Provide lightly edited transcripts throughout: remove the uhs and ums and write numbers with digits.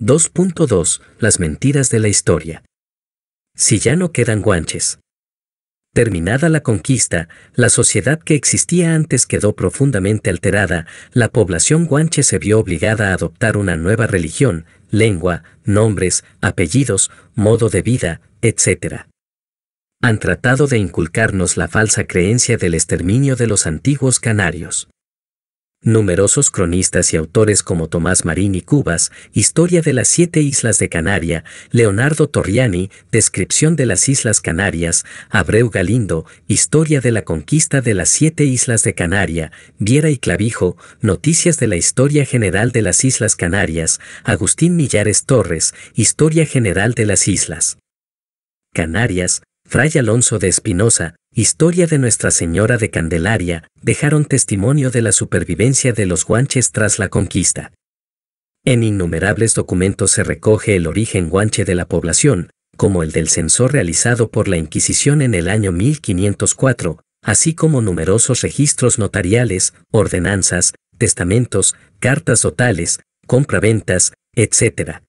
2.2 Las mentiras de la historia. Si ya no quedan guanches. Terminada la conquista, la sociedad que existía antes quedó profundamente alterada, la población guanche se vio obligada a adoptar una nueva religión, lengua, nombres, apellidos, modo de vida, etc. Han tratado de inculcarnos la falsa creencia del exterminio de los antiguos canarios. Numerosos cronistas y autores como Tomás Marín y Cubas, Historia de las 7 Islas de Canaria, Leonardo Torriani, Descripción de las Islas Canarias, Abreu Galindo, Historia de la Conquista de las 7 Islas de Canaria, Viera y Clavijo, Noticias de la Historia General de las Islas Canarias, Agustín Millares Torres, Historia General de las Islas Canarias, Fray Alonso de Espinosa, Historia de Nuestra Señora de Candelaria, dejaron testimonio de la supervivencia de los guanches tras la conquista. En innumerables documentos se recoge el origen guanche de la población, como el del censo realizado por la Inquisición en el año 1504, así como numerosos registros notariales, ordenanzas, testamentos, cartas dotales, compraventas, etc.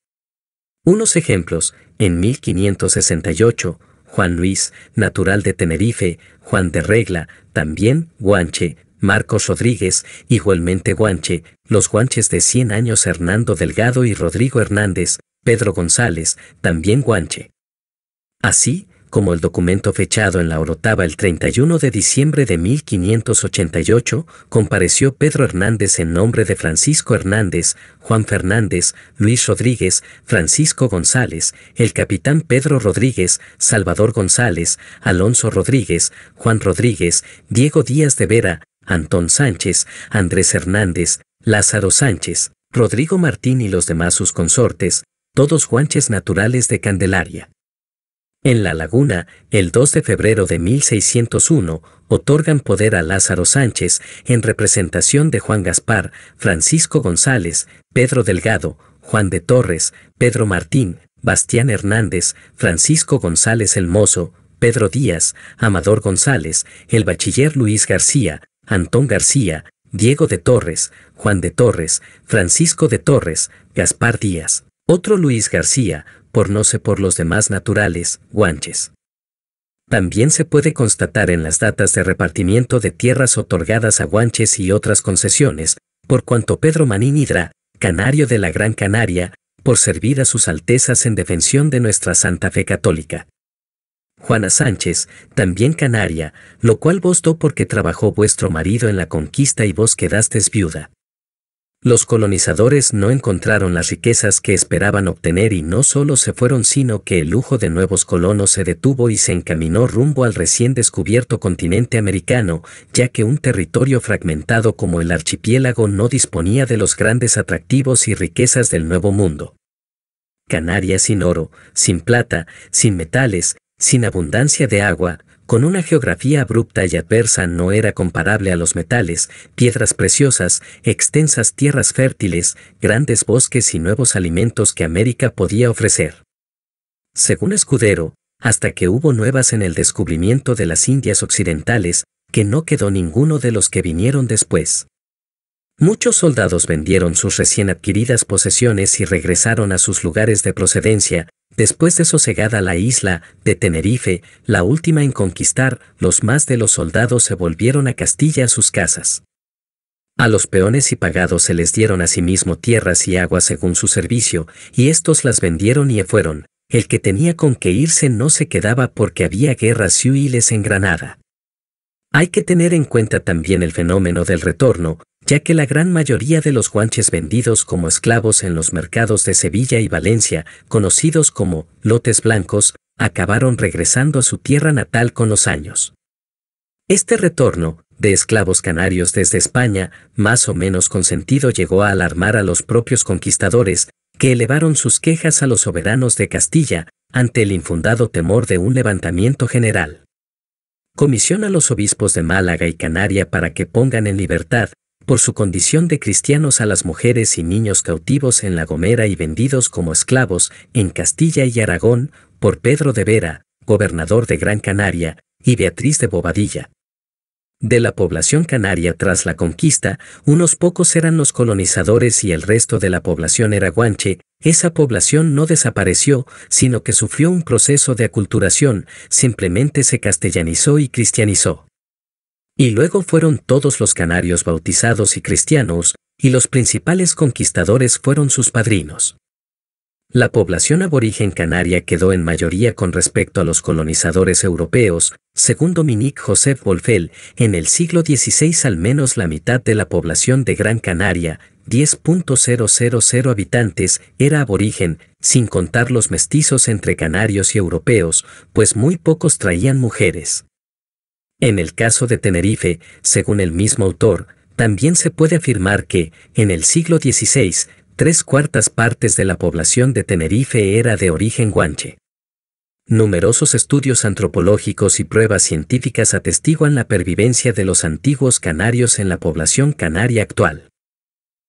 Unos ejemplos: en 1568, Juan Luis, natural de Tenerife, Juan de Regla, también guanche, Marcos Rodríguez, igualmente guanche, los guanches de 100 años Hernando Delgado y Rodrigo Hernández, Pedro González, también guanche. Así como el documento fechado en La Orotava el 31 de diciembre de 1588, compareció Pedro Hernández en nombre de Francisco Hernández, Juan Fernández, Luis Rodríguez, Francisco González, el capitán Pedro Rodríguez, Salvador González, Alonso Rodríguez, Juan Rodríguez, Diego Díaz de Vera, Antón Sánchez, Andrés Hernández, Lázaro Sánchez, Rodrigo Martín y los demás sus consortes, todos guanches naturales de Candelaria. En La Laguna, el 2 de febrero de 1601, otorgan poder a Lázaro Sánchez, en representación de Juan Gaspar, Francisco González, Pedro Delgado, Juan de Torres, Pedro Martín, Bastián Hernández, Francisco González el Mozo, Pedro Díaz, Amador González, el bachiller Luis García, Antón García, Diego de Torres, Juan de Torres, Francisco de Torres, Gaspar Díaz, otro Luis García, por los demás naturales, guanches. También se puede constatar en las datas de repartimiento de tierras otorgadas a guanches y otras concesiones, por cuanto Pedro Manín Hidra, canario de la Gran Canaria, por servir a sus altezas en defensión de nuestra Santa Fe Católica. Juana Sánchez, también canaria, lo cual vos do porque trabajó vuestro marido en la conquista y vos quedastes viuda. Los colonizadores no encontraron las riquezas que esperaban obtener y no solo se fueron, sino que el lujo de nuevos colonos se detuvo y se encaminó rumbo al recién descubierto continente americano, ya que un territorio fragmentado como el archipiélago no disponía de los grandes atractivos y riquezas del Nuevo Mundo. Canarias sin oro, sin plata, sin metales, sin abundancia de agua, con una geografía abrupta y adversa, no era comparable a los metales, piedras preciosas, extensas tierras fértiles, grandes bosques y nuevos alimentos que América podía ofrecer. Según Escudero, hasta que hubo nuevas en el descubrimiento de las Indias Occidentales, que no quedó ninguno de los que vinieron después. Muchos soldados vendieron sus recién adquiridas posesiones y regresaron a sus lugares de procedencia. Después de sosegada la isla de Tenerife, la última en conquistar, los más de los soldados se volvieron a Castilla a sus casas. A los peones y pagados se les dieron asimismo tierras y agua según su servicio, y estos las vendieron y fueron. El que tenía con qué irse no se quedaba porque había guerras civiles en Granada. Hay que tener en cuenta también el fenómeno del retorno, ya que la gran mayoría de los guanches vendidos como esclavos en los mercados de Sevilla y Valencia, conocidos como lotes blancos, acabaron regresando a su tierra natal con los años. Este retorno de esclavos canarios desde España, más o menos consentido, llegó a alarmar a los propios conquistadores, que elevaron sus quejas a los soberanos de Castilla, ante el infundado temor de un levantamiento general. Comisiona a los obispos de Málaga y Canaria para que pongan en libertad, por su condición de cristianos, a las mujeres y niños cautivos en La Gomera y vendidos como esclavos en Castilla y Aragón, por Pedro de Vera, gobernador de Gran Canaria, y Beatriz de Bobadilla. De la población canaria tras la conquista, unos pocos eran los colonizadores y el resto de la población era guanche. Esa población no desapareció, sino que sufrió un proceso de aculturación, simplemente se castellanizó y cristianizó. Y luego fueron todos los canarios bautizados y cristianos, y los principales conquistadores fueron sus padrinos. La población aborigen canaria quedó en mayoría con respecto a los colonizadores europeos. Según Dominique Joseph Wolfel, en el siglo XVI al menos la mitad de la población de Gran Canaria, 10.000 habitantes, era aborigen, sin contar los mestizos entre canarios y europeos, pues muy pocos traían mujeres. En el caso de Tenerife, según el mismo autor, también se puede afirmar que, en el siglo XVI, 3/4 partes de la población de Tenerife era de origen guanche. Numerosos estudios antropológicos y pruebas científicas atestiguan la pervivencia de los antiguos canarios en la población canaria actual.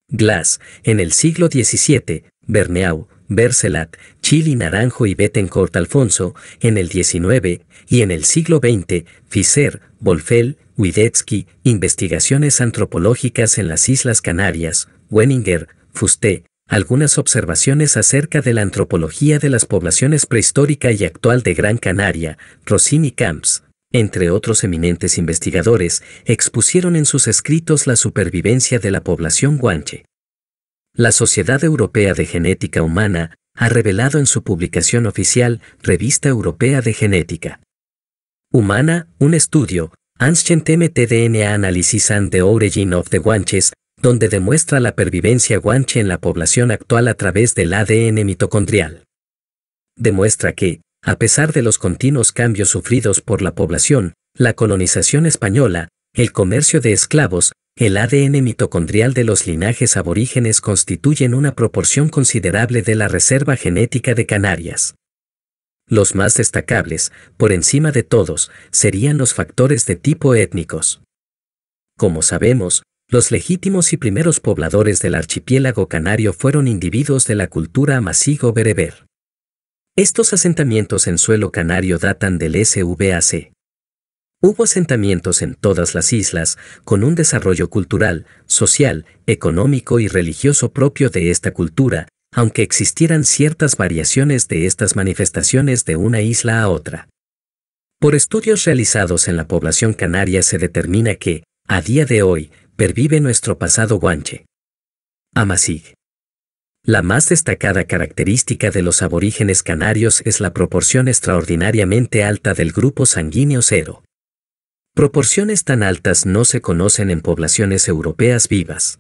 Glass, en el siglo XVII, Berneau, Bercelat, Chili Naranjo y Bettencourt Alfonso, en el XIX, y en el siglo XX, Fischer, Wolfel, Wiedetzky, Investigaciones antropológicas en las Islas Canarias, Wenninger, Fuste, algunas observaciones acerca de la antropología de las poblaciones prehistórica y actual de Gran Canaria, Rossini Camps, entre otros eminentes investigadores, expusieron en sus escritos la supervivencia de la población guanche. La Sociedad Europea de Genética Humana ha revelado en su publicación oficial Revista Europea de Genética Humana, un estudio, Ancient mtDNA Analysis and the Origin of the Guanches, donde demuestra la pervivencia guanche en la población actual a través del ADN mitocondrial. Demuestra que, a pesar de los continuos cambios sufridos por la población, la colonización española, el comercio de esclavos, el ADN mitocondrial de los linajes aborígenes constituyen una proporción considerable de la reserva genética de Canarias. Los más destacables, por encima de todos, serían los factores de tipo étnicos. Como sabemos, los legítimos y primeros pobladores del archipiélago canario fueron individuos de la cultura amazigho-bereber. Estos asentamientos en suelo canario datan del SVAC. Hubo asentamientos en todas las islas, con un desarrollo cultural, social, económico y religioso propio de esta cultura, aunque existieran ciertas variaciones de estas manifestaciones de una isla a otra. Por estudios realizados en la población canaria se determina que, a día de hoy, pervive nuestro pasado guanche. Amazigh. La más destacada característica de los aborígenes canarios es la proporción extraordinariamente alta del grupo sanguíneo 0. Proporciones tan altas no se conocen en poblaciones europeas vivas.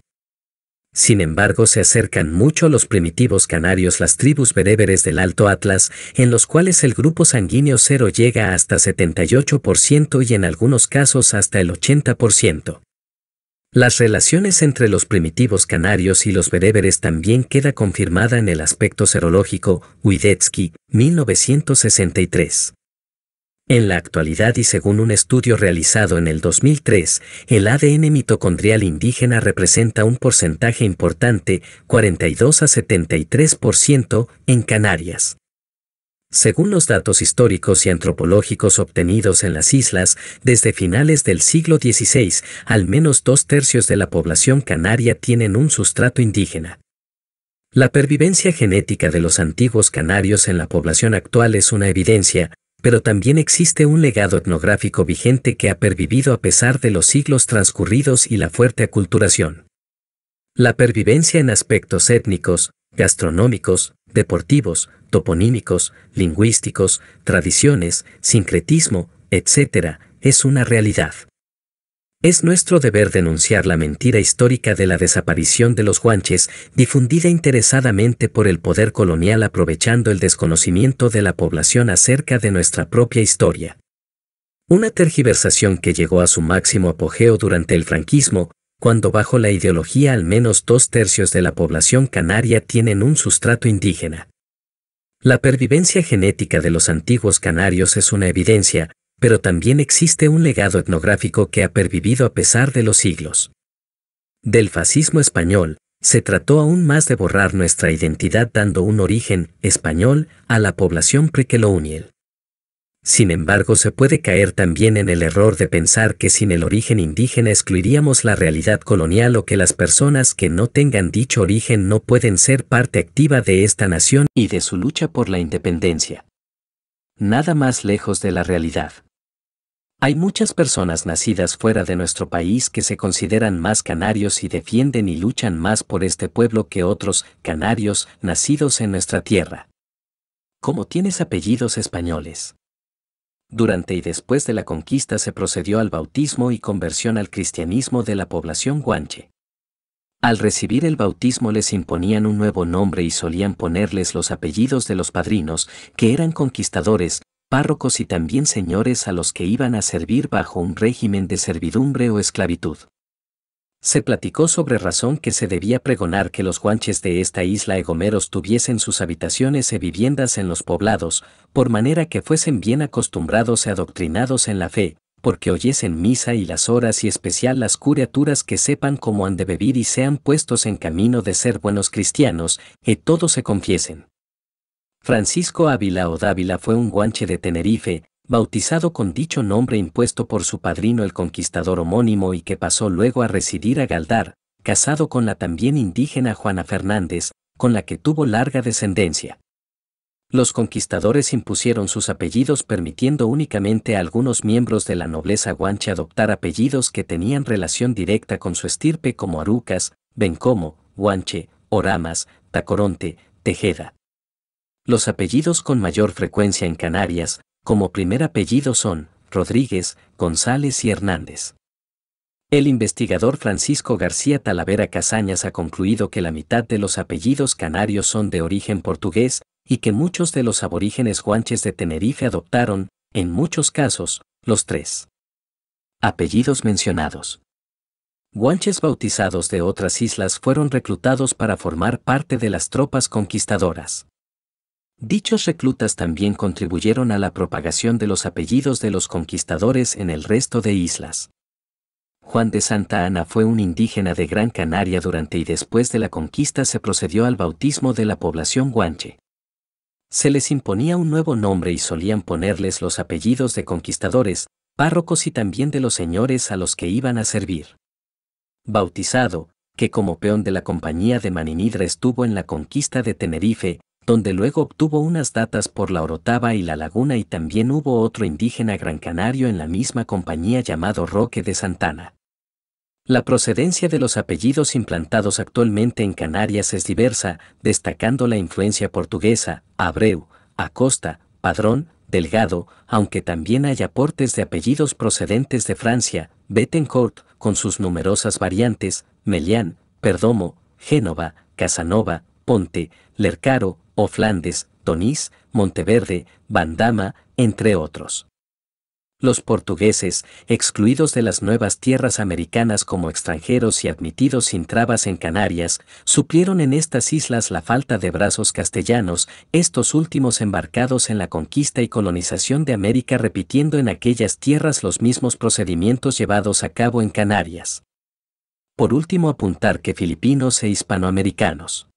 Sin embargo, se acercan mucho a los primitivos canarios las tribus bereberes del Alto Atlas, en los cuales el grupo sanguíneo 0 llega hasta 78% y en algunos casos hasta el 80%. Las relaciones entre los primitivos canarios y los bereberes también queda confirmada en el aspecto serológico, Wiedetzky, 1963. En la actualidad y según un estudio realizado en el 2003, el ADN mitocondrial indígena representa un porcentaje importante, 42 a 73%, en Canarias. Según los datos históricos y antropológicos obtenidos en las islas, desde finales del siglo XVI, al menos 2/3 de la población canaria tienen un sustrato indígena. La pervivencia genética de los antiguos canarios en la población actual es una evidencia, pero también existe un legado etnográfico vigente que ha pervivido a pesar de los siglos transcurridos y la fuerte aculturación. La pervivencia en aspectos étnicos, gastronómicos, deportivos, toponímicos, lingüísticos, tradiciones, sincretismo, etc., es una realidad. Es nuestro deber denunciar la mentira histórica de la desaparición de los guanches, difundida interesadamente por el poder colonial aprovechando el desconocimiento de la población acerca de nuestra propia historia. Una tergiversación que llegó a su máximo apogeo durante el franquismo, cuando bajo la ideología al menos 2/3 de la población canaria tienen un sustrato indígena. La pervivencia genética de los antiguos canarios es una evidencia, pero también existe un legado etnográfico que ha pervivido a pesar de los siglos. Del fascismo español, se trató aún más de borrar nuestra identidad dando un origen español a la población precolonial. Sin embargo, se puede caer también en el error de pensar que sin el origen indígena excluiríamos la realidad colonial o que las personas que no tengan dicho origen no pueden ser parte activa de esta nación y de su lucha por la independencia. Nada más lejos de la realidad. Hay muchas personas nacidas fuera de nuestro país que se consideran más canarios y defienden y luchan más por este pueblo que otros canarios nacidos en nuestra tierra. ¿Cómo tienes apellidos españoles? Durante y después de la conquista se procedió al bautismo y conversión al cristianismo de la población guanche. Al recibir el bautismo les imponían un nuevo nombre y solían ponerles los apellidos de los padrinos, que eran conquistadores, párrocos y también señores a los que iban a servir bajo un régimen de servidumbre o esclavitud. Se platicó sobre razón que se debía pregonar que los guanches de esta isla egomeros tuviesen sus habitaciones e viviendas en los poblados, por manera que fuesen bien acostumbrados y adoctrinados en la fe, porque oyesen misa y las horas y especial las criaturas que sepan cómo han de vivir y sean puestos en camino de ser buenos cristianos, y todos se confiesen. Francisco Ávila o Dávila fue un guanche de Tenerife, bautizado con dicho nombre impuesto por su padrino el conquistador homónimo y que pasó luego a residir a Galdar, casado con la también indígena Juana Fernández, con la que tuvo larga descendencia. Los conquistadores impusieron sus apellidos permitiendo únicamente a algunos miembros de la nobleza guanche adoptar apellidos que tenían relación directa con su estirpe como Arucas, Bencomo, Guanche, Oramas, Tacoronte, Tejeda. Los apellidos con mayor frecuencia en Canarias, como primer apellido son Rodríguez, González y Hernández. El investigador Francisco García Talavera Casañas ha concluido que la mitad de los apellidos canarios son de origen portugués y que muchos de los aborígenes guanches de Tenerife adoptaron, en muchos casos, los tres apellidos mencionados. Guanches bautizados de otras islas fueron reclutados para formar parte de las tropas conquistadoras. Dichos reclutas también contribuyeron a la propagación de los apellidos de los conquistadores en el resto de islas. Juan de Santa Ana fue un indígena de Gran Canaria durante y después de la conquista se procedió al bautismo de la población guanche. Se les imponía un nuevo nombre y solían ponerles los apellidos de conquistadores, párrocos y también de los señores a los que iban a servir. Bautizado, que como peón de la compañía de Maninidra estuvo en la conquista de Tenerife, donde luego obtuvo unas datas por la Orotava y la Laguna y también hubo otro indígena gran canario en la misma compañía llamado Roque de Santana. La procedencia de los apellidos implantados actualmente en Canarias es diversa, destacando la influencia portuguesa, Abreu, Acosta, Padrón, Delgado, aunque también hay aportes de apellidos procedentes de Francia, Bettencourt, con sus numerosas variantes, Melián, Perdomo, Génova, Casanova, Ponte, Lercaro, o Flandes, Tonís, Monteverde, Bandama, entre otros. Los portugueses, excluidos de las nuevas tierras americanas como extranjeros y admitidos sin trabas en Canarias, suplieron en estas islas la falta de brazos castellanos, estos últimos embarcados en la conquista y colonización de América repitiendo en aquellas tierras los mismos procedimientos llevados a cabo en Canarias. Por último apuntar que filipinos e hispanoamericanos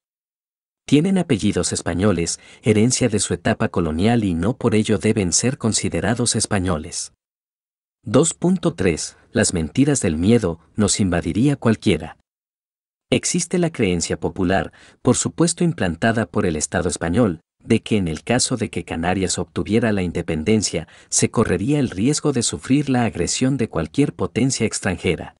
tienen apellidos españoles, herencia de su etapa colonial y no por ello deben ser considerados españoles. 2.3. Las mentiras del miedo nos invadiría cualquiera. Existe la creencia popular, por supuesto implantada por el Estado español, de que en el caso de que Canarias obtuviera la independencia, se correría el riesgo de sufrir la agresión de cualquier potencia extranjera.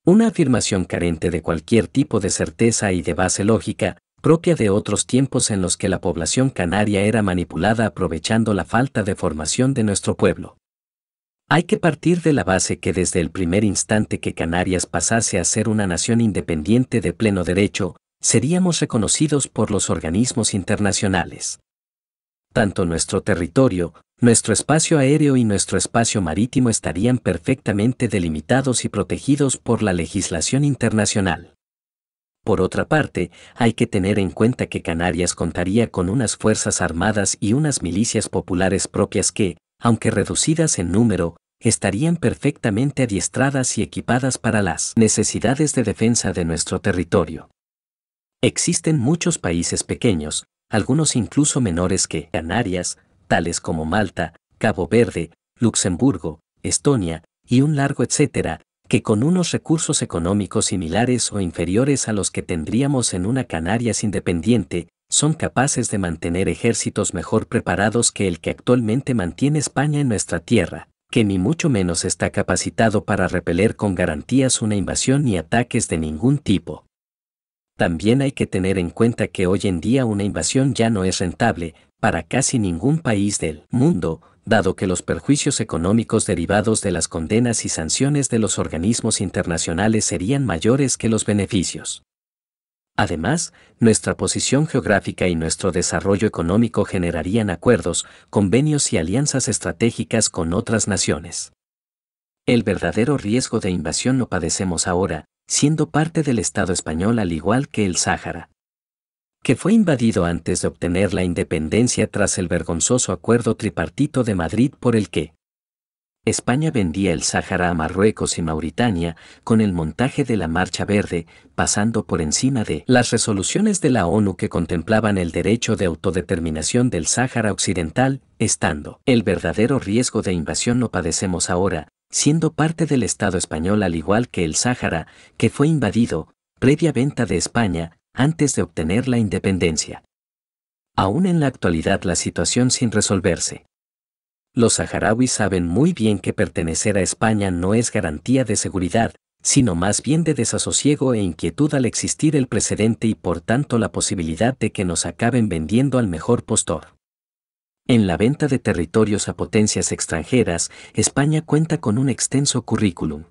Una afirmación carente de cualquier tipo de certeza y de base lógica, propia de otros tiempos en los que la población canaria era manipulada aprovechando la falta de formación de nuestro pueblo. Hay que partir de la base que desde el primer instante que Canarias pasase a ser una nación independiente de pleno derecho, seríamos reconocidos por los organismos internacionales. Tanto nuestro territorio, nuestro espacio aéreo y nuestro espacio marítimo estarían perfectamente delimitados y protegidos por la legislación internacional. Por otra parte, hay que tener en cuenta que Canarias contaría con unas fuerzas armadas y unas milicias populares propias que, aunque reducidas en número, estarían perfectamente adiestradas y equipadas para las necesidades de defensa de nuestro territorio. Existen muchos países pequeños, algunos incluso menores que Canarias, tales como Malta, Cabo Verde, Luxemburgo, Estonia, y un largo etcétera, que con unos recursos económicos similares o inferiores a los que tendríamos en una Canarias independiente, son capaces de mantener ejércitos mejor preparados que el que actualmente mantiene España en nuestra tierra, que ni mucho menos está capacitado para repeler con garantías una invasión ni ataques de ningún tipo. También hay que tener en cuenta que hoy en día una invasión ya no es rentable para casi ningún país del mundo, dado que los perjuicios económicos derivados de las condenas y sanciones de los organismos internacionales serían mayores que los beneficios. Además, nuestra posición geográfica y nuestro desarrollo económico generarían acuerdos, convenios y alianzas estratégicas con otras naciones. El verdadero riesgo de invasión lo padecemos ahora, siendo parte del Estado español al igual que el Sáhara, que fue invadido antes de obtener la independencia tras el vergonzoso acuerdo tripartito de Madrid por el que España vendía el Sáhara a Marruecos y Mauritania con el montaje de la Marcha Verde, pasando por encima de las resoluciones de la ONU que contemplaban el derecho de autodeterminación del Sáhara Occidental, estando el verdadero riesgo de invasión lo padecemos ahora, siendo parte del Estado español al igual que el Sáhara, que fue invadido, previa venta de España, antes de obtener la independencia. Aún en la actualidad la situación sin resolverse. Los saharauis saben muy bien que pertenecer a España no es garantía de seguridad, sino más bien de desasosiego e inquietud al existir el precedente y por tanto la posibilidad de que nos acaben vendiendo al mejor postor. En la venta de territorios a potencias extranjeras, España cuenta con un extenso currículum.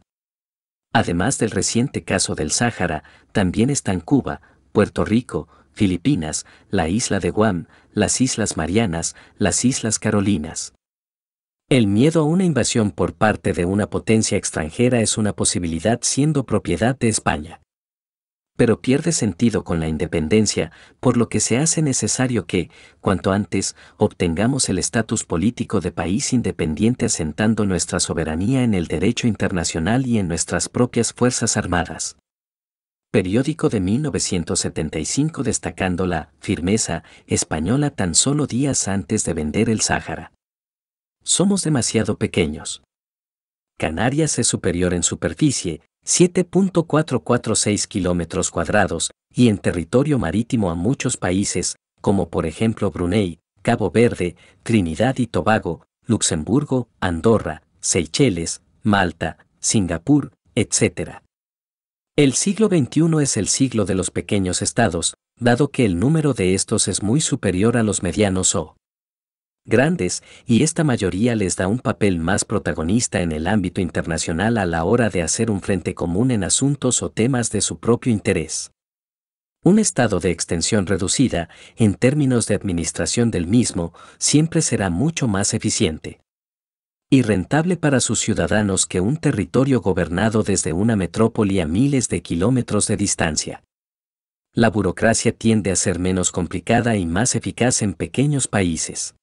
Además del reciente caso del Sáhara, también están Cuba, Puerto Rico, Filipinas, la isla de Guam, las Islas Marianas, las Islas Carolinas. El miedo a una invasión por parte de una potencia extranjera es una posibilidad siendo propiedad de España. Pero pierde sentido con la independencia, por lo que se hace necesario que, cuanto antes, obtengamos el estatus político de país independiente asentando nuestra soberanía en el derecho internacional y en nuestras propias Fuerzas Armadas. Periódico de 1975 destacando la firmeza española tan solo días antes de vender el Sáhara. Somos demasiado pequeños. Canarias es superior en superficie, 7.446 kilómetros cuadrados, y en territorio marítimo a muchos países, como por ejemplo Brunei, Cabo Verde, Trinidad y Tobago, Luxemburgo, Andorra, Seychelles, Malta, Singapur, etc. El siglo XXI es el siglo de los pequeños estados, dado que el número de estos es muy superior a los medianos o grandes, y esta mayoría les da un papel más protagonista en el ámbito internacional a la hora de hacer un frente común en asuntos o temas de su propio interés. Un estado de extensión reducida, en términos de administración del mismo, siempre será mucho más eficiente y rentable para sus ciudadanos que un territorio gobernado desde una metrópoli a miles de kilómetros de distancia. La burocracia tiende a ser menos complicada y más eficaz en pequeños países.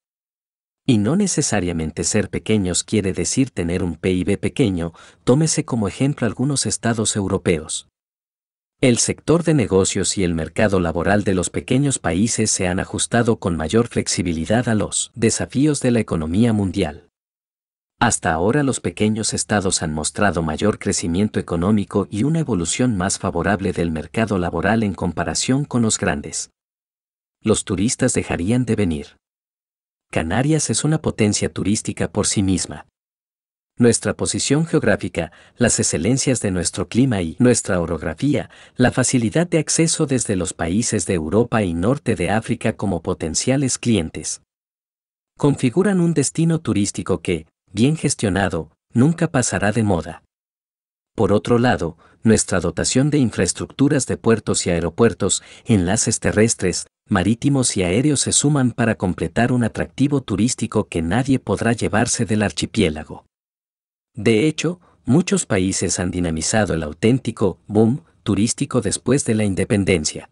Y no necesariamente ser pequeños quiere decir tener un PIB pequeño, tómese como ejemplo algunos estados europeos. El sector de negocios y el mercado laboral de los pequeños países se han ajustado con mayor flexibilidad a los desafíos de la economía mundial. Hasta ahora los pequeños estados han mostrado mayor crecimiento económico y una evolución más favorable del mercado laboral en comparación con los grandes. Los turistas dejarían de venir. Canarias es una potencia turística por sí misma. Nuestra posición geográfica, las excelencias de nuestro clima y nuestra orografía, la facilidad de acceso desde los países de Europa y norte de África como potenciales clientes, configuran un destino turístico que, bien gestionado, nunca pasará de moda. Por otro lado, nuestra dotación de infraestructuras de puertos y aeropuertos, enlaces terrestres, marítimos y aéreos se suman para completar un atractivo turístico que nadie podrá llevarse del archipiélago. De hecho, muchos países han dinamizado el auténtico boom turístico después de la independencia.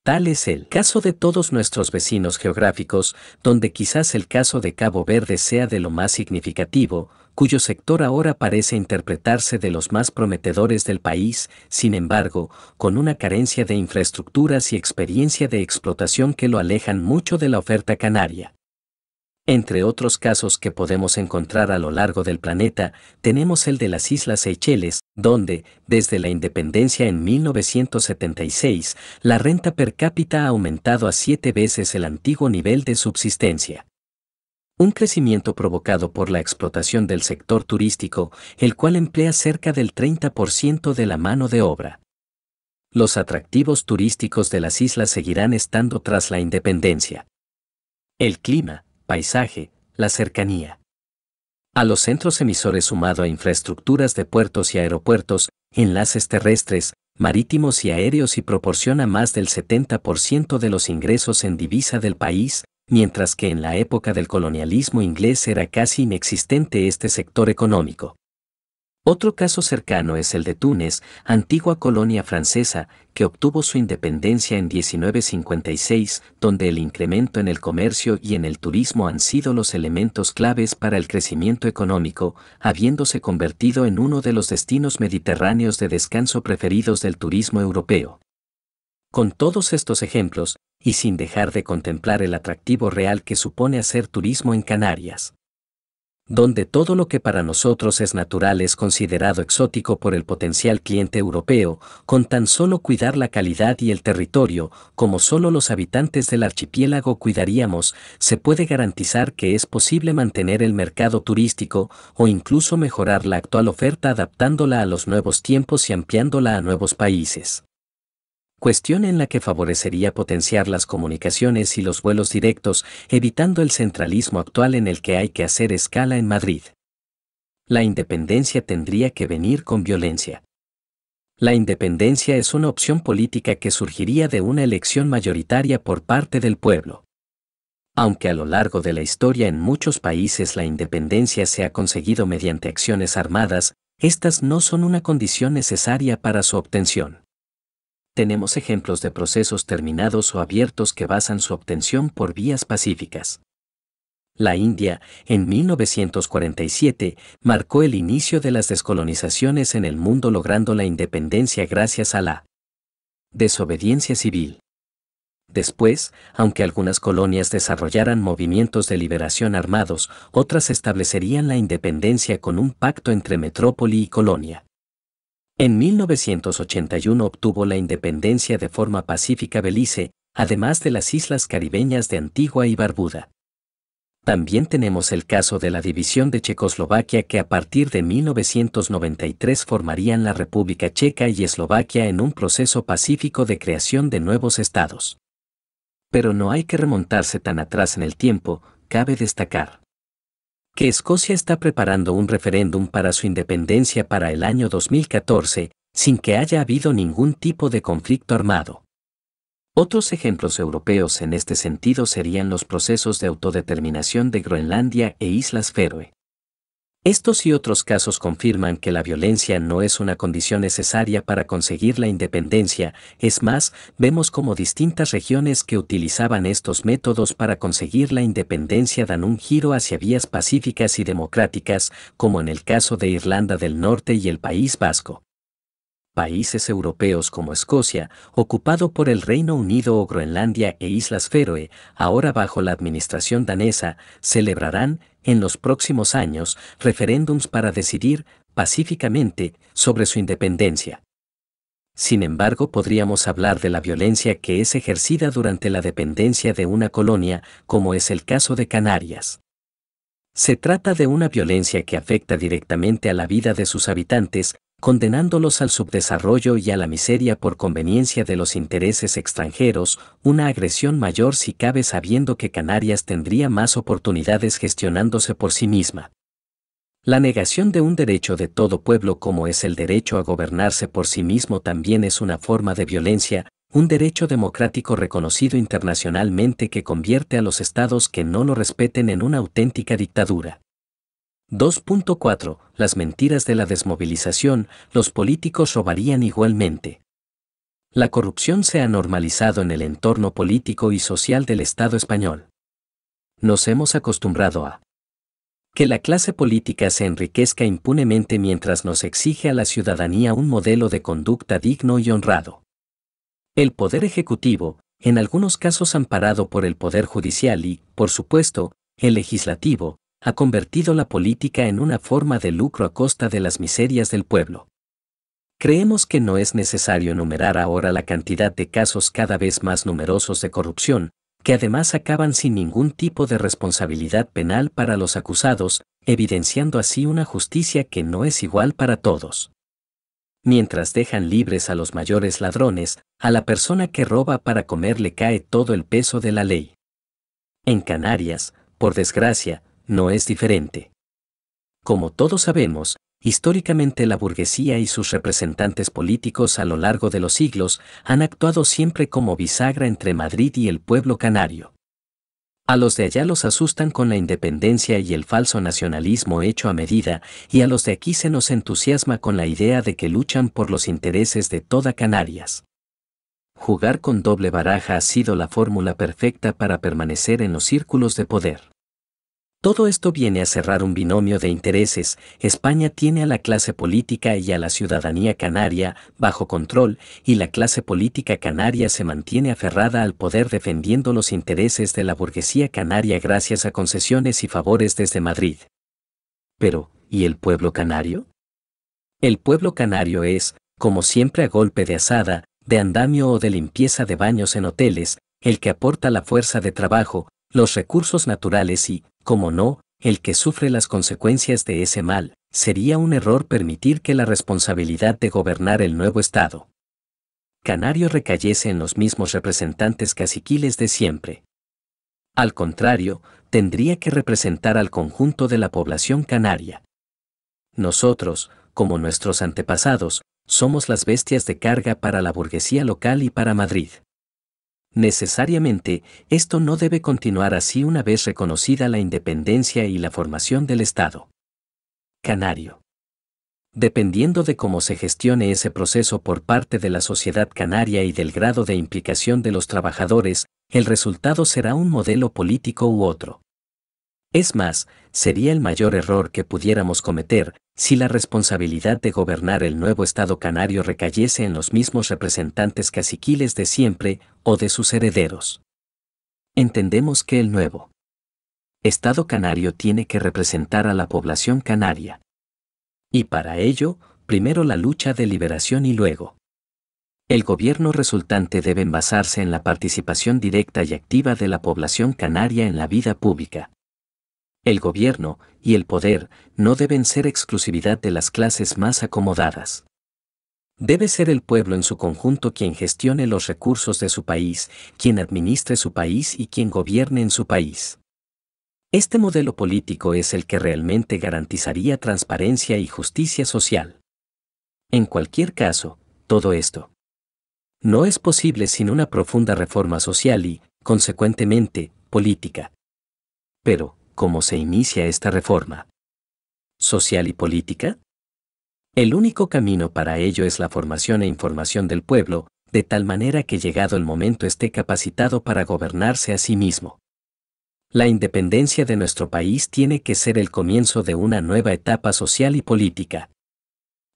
Tal es el caso de todos nuestros vecinos geográficos, donde quizás el caso de Cabo Verde sea de lo más significativo, cuyo sector ahora parece interpretarse de los más prometedores del país, sin embargo, con una carencia de infraestructuras y experiencia de explotación que lo alejan mucho de la oferta canaria. Entre otros casos que podemos encontrar a lo largo del planeta, tenemos el de las Islas Seychelles, donde, desde la independencia en 1976, la renta per cápita ha aumentado a 7 veces el antiguo nivel de subsistencia. Un crecimiento provocado por la explotación del sector turístico, el cual emplea cerca del 30% de la mano de obra. Los atractivos turísticos de las islas seguirán estando tras la independencia. El clima, paisaje, la cercanía. A los centros emisores sumado a infraestructuras de puertos y aeropuertos, enlaces terrestres, marítimos y aéreos y proporciona más del 70% de los ingresos en divisa del país, mientras que en la época del colonialismo inglés era casi inexistente este sector económico. Otro caso cercano es el de Túnez, antigua colonia francesa, que obtuvo su independencia en 1956, donde el incremento en el comercio y en el turismo han sido los elementos claves para el crecimiento económico, habiéndose convertido en uno de los destinos mediterráneos de descanso preferidos del turismo europeo. Con todos estos ejemplos, y sin dejar de contemplar el atractivo real que supone hacer turismo en Canarias, donde todo lo que para nosotros es natural es considerado exótico por el potencial cliente europeo, con tan solo cuidar la calidad y el territorio, como solo los habitantes del archipiélago cuidaríamos, se puede garantizar que es posible mantener el mercado turístico o incluso mejorar la actual oferta adaptándola a los nuevos tiempos y ampliándola a nuevos países. Cuestión en la que favorecería potenciar las comunicaciones y los vuelos directos, evitando el centralismo actual en el que hay que hacer escala en Madrid. La independencia tendría que venir con violencia. La independencia es una opción política que surgiría de una elección mayoritaria por parte del pueblo. Aunque a lo largo de la historia en muchos países la independencia se ha conseguido mediante acciones armadas, estas no son una condición necesaria para su obtención. Tenemos ejemplos de procesos terminados o abiertos que basan su obtención por vías pacíficas. La India, en 1947, marcó el inicio de las descolonizaciones en el mundo logrando la independencia gracias a la desobediencia civil. Después, aunque algunas colonias desarrollaran movimientos de liberación armados, otras establecerían la independencia con un pacto entre metrópoli y colonia. En 1981 obtuvo la independencia de forma pacífica Belice, además de las islas caribeñas de Antigua y Barbuda. También tenemos el caso de la división de Checoslovaquia que a partir de 1993 formarían la República Checa y Eslovaquia en un proceso pacífico de creación de nuevos estados. Pero no hay que remontarse tan atrás en el tiempo, cabe destacar que Escocia está preparando un referéndum para su independencia para el año 2014, sin que haya habido ningún tipo de conflicto armado. Otros ejemplos europeos en este sentido serían los procesos de autodeterminación de Groenlandia e Islas Feroe. Estos y otros casos confirman que la violencia no es una condición necesaria para conseguir la independencia, es más, vemos como distintas regiones que utilizaban estos métodos para conseguir la independencia dan un giro hacia vías pacíficas y democráticas, como en el caso de Irlanda del Norte y el País Vasco. Países europeos como Escocia, ocupado por el Reino Unido o Groenlandia e Islas Feroe, ahora bajo la administración danesa, celebrarán, en los próximos años, referéndums para decidir, pacíficamente, sobre su independencia. Sin embargo, podríamos hablar de la violencia que es ejercida durante la dependencia de una colonia, como es el caso de Canarias. Se trata de una violencia que afecta directamente a la vida de sus habitantes, condenándolos al subdesarrollo y a la miseria por conveniencia de los intereses extranjeros, una agresión mayor si cabe sabiendo que Canarias tendría más oportunidades gestionándose por sí misma. La negación de un derecho de todo pueblo como es el derecho a gobernarse por sí mismo también es una forma de violencia, un derecho democrático reconocido internacionalmente que convierte a los estados que no lo respeten en una auténtica dictadura. 2.4. Las mentiras de la desmovilización, los políticos robarían igualmente. La corrupción se ha normalizado en el entorno político y social del Estado español. Nos hemos acostumbrado a que la clase política se enriquezca impunemente mientras nos exige a la ciudadanía un modelo de conducta digno y honrado. El Poder Ejecutivo, en algunos casos amparado por el Poder Judicial y, por supuesto, el legislativo, ha convertido la política en una forma de lucro a costa de las miserias del pueblo. Creemos que no es necesario enumerar ahora la cantidad de casos cada vez más numerosos de corrupción, que además acaban sin ningún tipo de responsabilidad penal para los acusados, evidenciando así una justicia que no es igual para todos. Mientras dejan libres a los mayores ladrones, a la persona que roba para comer le cae todo el peso de la ley. En Canarias, por desgracia, no es diferente. Como todos sabemos, históricamente la burguesía y sus representantes políticos a lo largo de los siglos han actuado siempre como bisagra entre Madrid y el pueblo canario. A los de allá los asustan con la independencia y el falso nacionalismo hecho a medida, y a los de aquí se nos entusiasma con la idea de que luchan por los intereses de toda Canarias. Jugar con doble baraja ha sido la fórmula perfecta para permanecer en los círculos de poder. Todo esto viene a cerrar un binomio de intereses. España tiene a la clase política y a la ciudadanía canaria bajo control, y la clase política canaria se mantiene aferrada al poder defendiendo los intereses de la burguesía canaria gracias a concesiones y favores desde Madrid. Pero, ¿y el pueblo canario? El pueblo canario es, como siempre a golpe de azada, de andamio o de limpieza de baños en hoteles, el que aporta la fuerza de trabajo, los recursos naturales y, como no, el que sufre las consecuencias de ese mal. Sería un error permitir que la responsabilidad de gobernar el nuevo Estado canario recayese en los mismos representantes caciquiles de siempre. Al contrario, tendría que representar al conjunto de la población canaria. Nosotros, como nuestros antepasados, somos las bestias de carga para la burguesía local y para Madrid. Necesariamente, esto no debe continuar así una vez reconocida la independencia y la formación del Estado canario. Dependiendo de cómo se gestione ese proceso por parte de la sociedad canaria y del grado de implicación de los trabajadores, el resultado será un modelo político u otro. Es más, sería el mayor error que pudiéramos cometer si la responsabilidad de gobernar el nuevo Estado canario recayese en los mismos representantes caciquiles de siempre o de sus herederos. Entendemos que el nuevo Estado canario tiene que representar a la población canaria. Y para ello, primero la lucha de liberación y luego el gobierno resultante deben basarse en la participación directa y activa de la población canaria en la vida pública. El gobierno y el poder no deben ser exclusividad de las clases más acomodadas. Debe ser el pueblo en su conjunto quien gestione los recursos de su país, quien administre su país y quien gobierne en su país. Este modelo político es el que realmente garantizaría transparencia y justicia social. En cualquier caso, todo esto no es posible sin una profunda reforma social y, consecuentemente, política. Pero, ¿cómo se inicia esta reforma social y política? El único camino para ello es la formación e información del pueblo, de tal manera que llegado el momento esté capacitado para gobernarse a sí mismo. La independencia de nuestro país tiene que ser el comienzo de una nueva etapa social y política.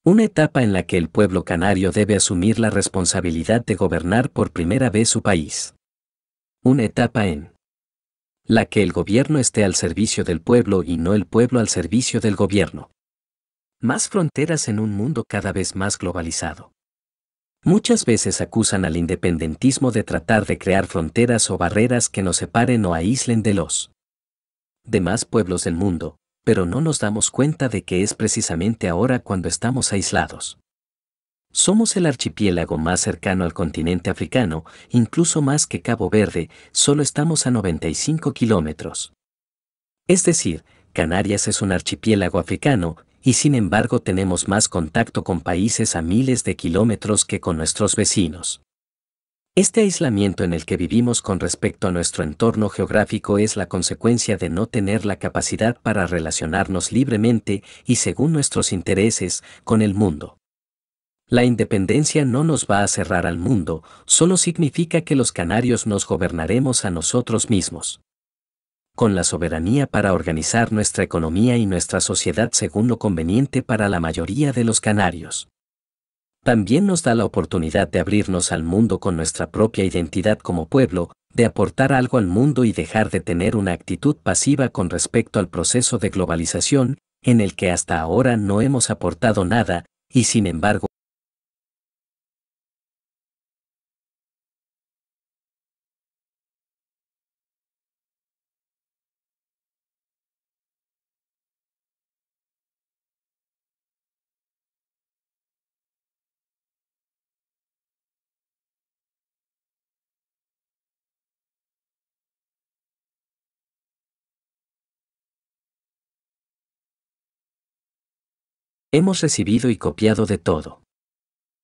Una etapa en la que el pueblo canario debe asumir la responsabilidad de gobernar por primera vez su país. Una etapa en la que el gobierno esté al servicio del pueblo y no el pueblo al servicio del gobierno. Más fronteras en un mundo cada vez más globalizado. Muchas veces acusan al independentismo de tratar de crear fronteras o barreras que nos separen o aíslen de los demás pueblos del mundo, pero no nos damos cuenta de que es precisamente ahora cuando estamos aislados. Somos el archipiélago más cercano al continente africano, incluso más que Cabo Verde, solo estamos a 95 kilómetros. Es decir, Canarias es un archipiélago africano, y sin embargo tenemos más contacto con países a miles de kilómetros que con nuestros vecinos. Este aislamiento en el que vivimos con respecto a nuestro entorno geográfico es la consecuencia de no tener la capacidad para relacionarnos libremente y según nuestros intereses con el mundo. La independencia no nos va a cerrar al mundo, solo significa que los canarios nos gobernaremos a nosotros mismos. Con la soberanía para organizar nuestra economía y nuestra sociedad según lo conveniente para la mayoría de los canarios. También nos da la oportunidad de abrirnos al mundo con nuestra propia identidad como pueblo, de aportar algo al mundo y dejar de tener una actitud pasiva con respecto al proceso de globalización, en el que hasta ahora no hemos aportado nada, y sin embargo, hemos recibido y copiado de todo.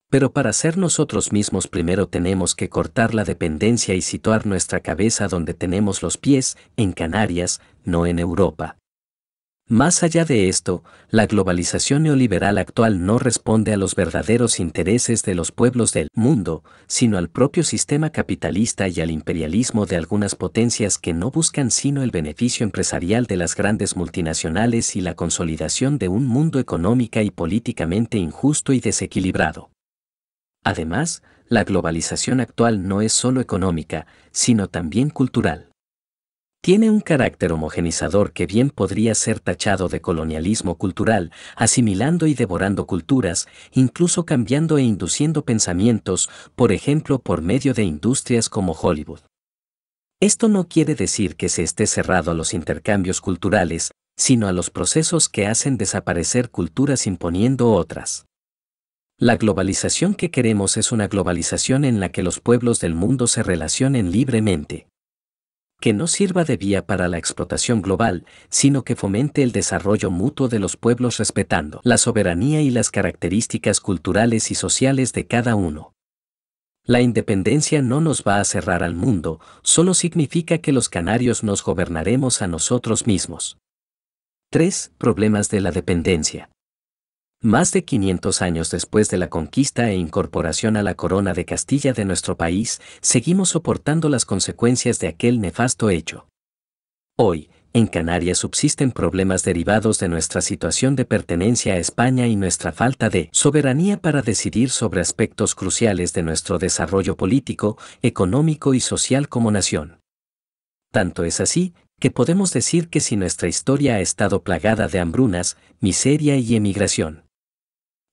Pero para ser nosotros mismos primero tenemos que cortar la dependencia y situar nuestra cabeza donde tenemos los pies, en Canarias, no en Europa. Más allá de esto, la globalización neoliberal actual no responde a los verdaderos intereses de los pueblos del mundo, sino al propio sistema capitalista y al imperialismo de algunas potencias que no buscan sino el beneficio empresarial de las grandes multinacionales y la consolidación de un mundo económica y políticamente injusto y desequilibrado. Además, la globalización actual no es solo económica, sino también cultural. Tiene un carácter homogenizador que bien podría ser tachado de colonialismo cultural, asimilando y devorando culturas, incluso cambiando e induciendo pensamientos, por ejemplo por medio de industrias como Hollywood. Esto no quiere decir que se esté cerrado a los intercambios culturales, sino a los procesos que hacen desaparecer culturas imponiendo otras. La globalización que queremos es una globalización en la que los pueblos del mundo se relacionen libremente. Que no sirva de vía para la explotación global, sino que fomente el desarrollo mutuo de los pueblos respetando la soberanía y las características culturales y sociales de cada uno. La independencia no nos va a cerrar al mundo, solo significa que los canarios nos gobernaremos a nosotros mismos. 3. Problemas de la dependencia. Más de 500 años después de la conquista e incorporación a la corona de Castilla de nuestro país, seguimos soportando las consecuencias de aquel nefasto hecho. Hoy, en Canarias subsisten problemas derivados de nuestra situación de pertenencia a España y nuestra falta de soberanía para decidir sobre aspectos cruciales de nuestro desarrollo político, económico y social como nación. Tanto es así, que podemos decir que si nuestra historia ha estado plagada de hambrunas, miseria y emigración.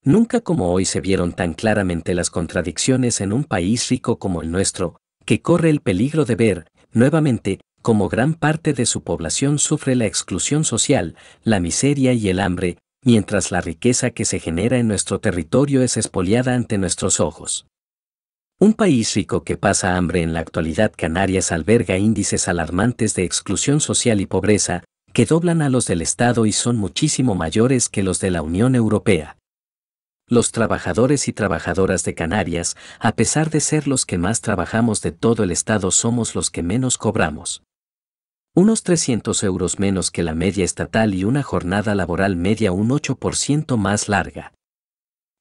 Nunca como hoy se vieron tan claramente las contradicciones en un país rico como el nuestro, que corre el peligro de ver, nuevamente, cómo gran parte de su población sufre la exclusión social, la miseria y el hambre, mientras la riqueza que se genera en nuestro territorio es expoliada ante nuestros ojos. Un país rico que pasa hambre en la actualidad. Canarias alberga índices alarmantes de exclusión social y pobreza, que doblan a los del Estado y son muchísimo mayores que los de la Unión Europea. Los trabajadores y trabajadoras de Canarias, a pesar de ser los que más trabajamos de todo el Estado, somos los que menos cobramos. Unos 300 euros menos que la media estatal y una jornada laboral media un 8% más larga.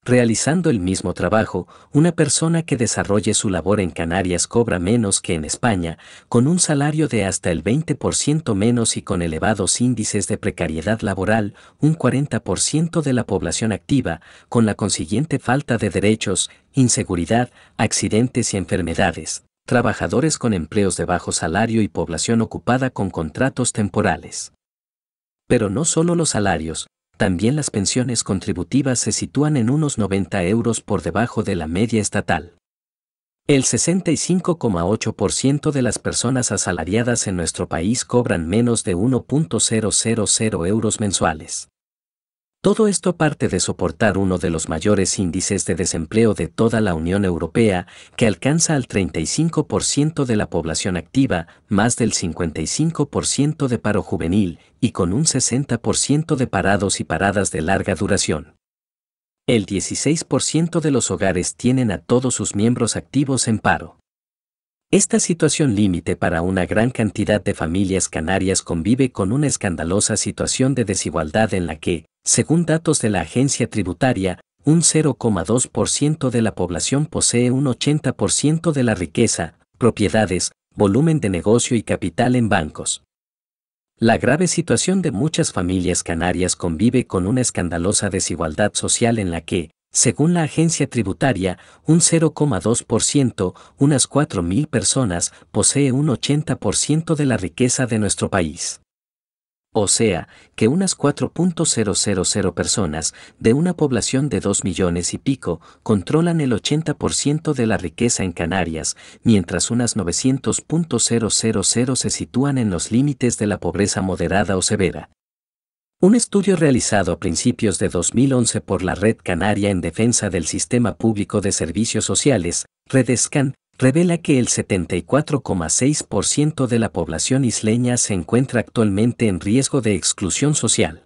Realizando el mismo trabajo, una persona que desarrolle su labor en Canarias cobra menos que en España, con un salario de hasta el 20% menos y con elevados índices de precariedad laboral, un 40% de la población activa, con la consiguiente falta de derechos, inseguridad, accidentes y enfermedades, trabajadores con empleos de bajo salario y población ocupada con contratos temporales. Pero no solo los salarios, también las pensiones contributivas se sitúan en unos 90 euros por debajo de la media estatal. El 65,8% de las personas asalariadas en nuestro país cobran menos de 1.000 euros mensuales. Todo esto parte de soportar uno de los mayores índices de desempleo de toda la Unión Europea, que alcanza al 35% de la población activa, más del 55% de paro juvenil, y con un 60% de parados y paradas de larga duración. El 16% de los hogares tienen a todos sus miembros activos en paro. Esta situación límite para una gran cantidad de familias canarias convive con una escandalosa situación de desigualdad en la que, según datos de la agencia tributaria, un 0,2% de la población posee un 80% de la riqueza, propiedades, volumen de negocio y capital en bancos. La grave situación de muchas familias canarias convive con una escandalosa desigualdad social en la que, Según la agencia tributaria, un 0,2%, unas 4.000 personas, posee un 80% de la riqueza de nuestro país. O sea, que unas 4.000 personas, de una población de 2 millones y pico, controlan el 80% de la riqueza en Canarias, mientras unas 900.000 se sitúan en los límites de la pobreza moderada o severa. Un estudio realizado a principios de 2011 por la Red Canaria en Defensa del Sistema Público de Servicios Sociales, RedScan, revela que el 74,6% de la población isleña se encuentra actualmente en riesgo de exclusión social.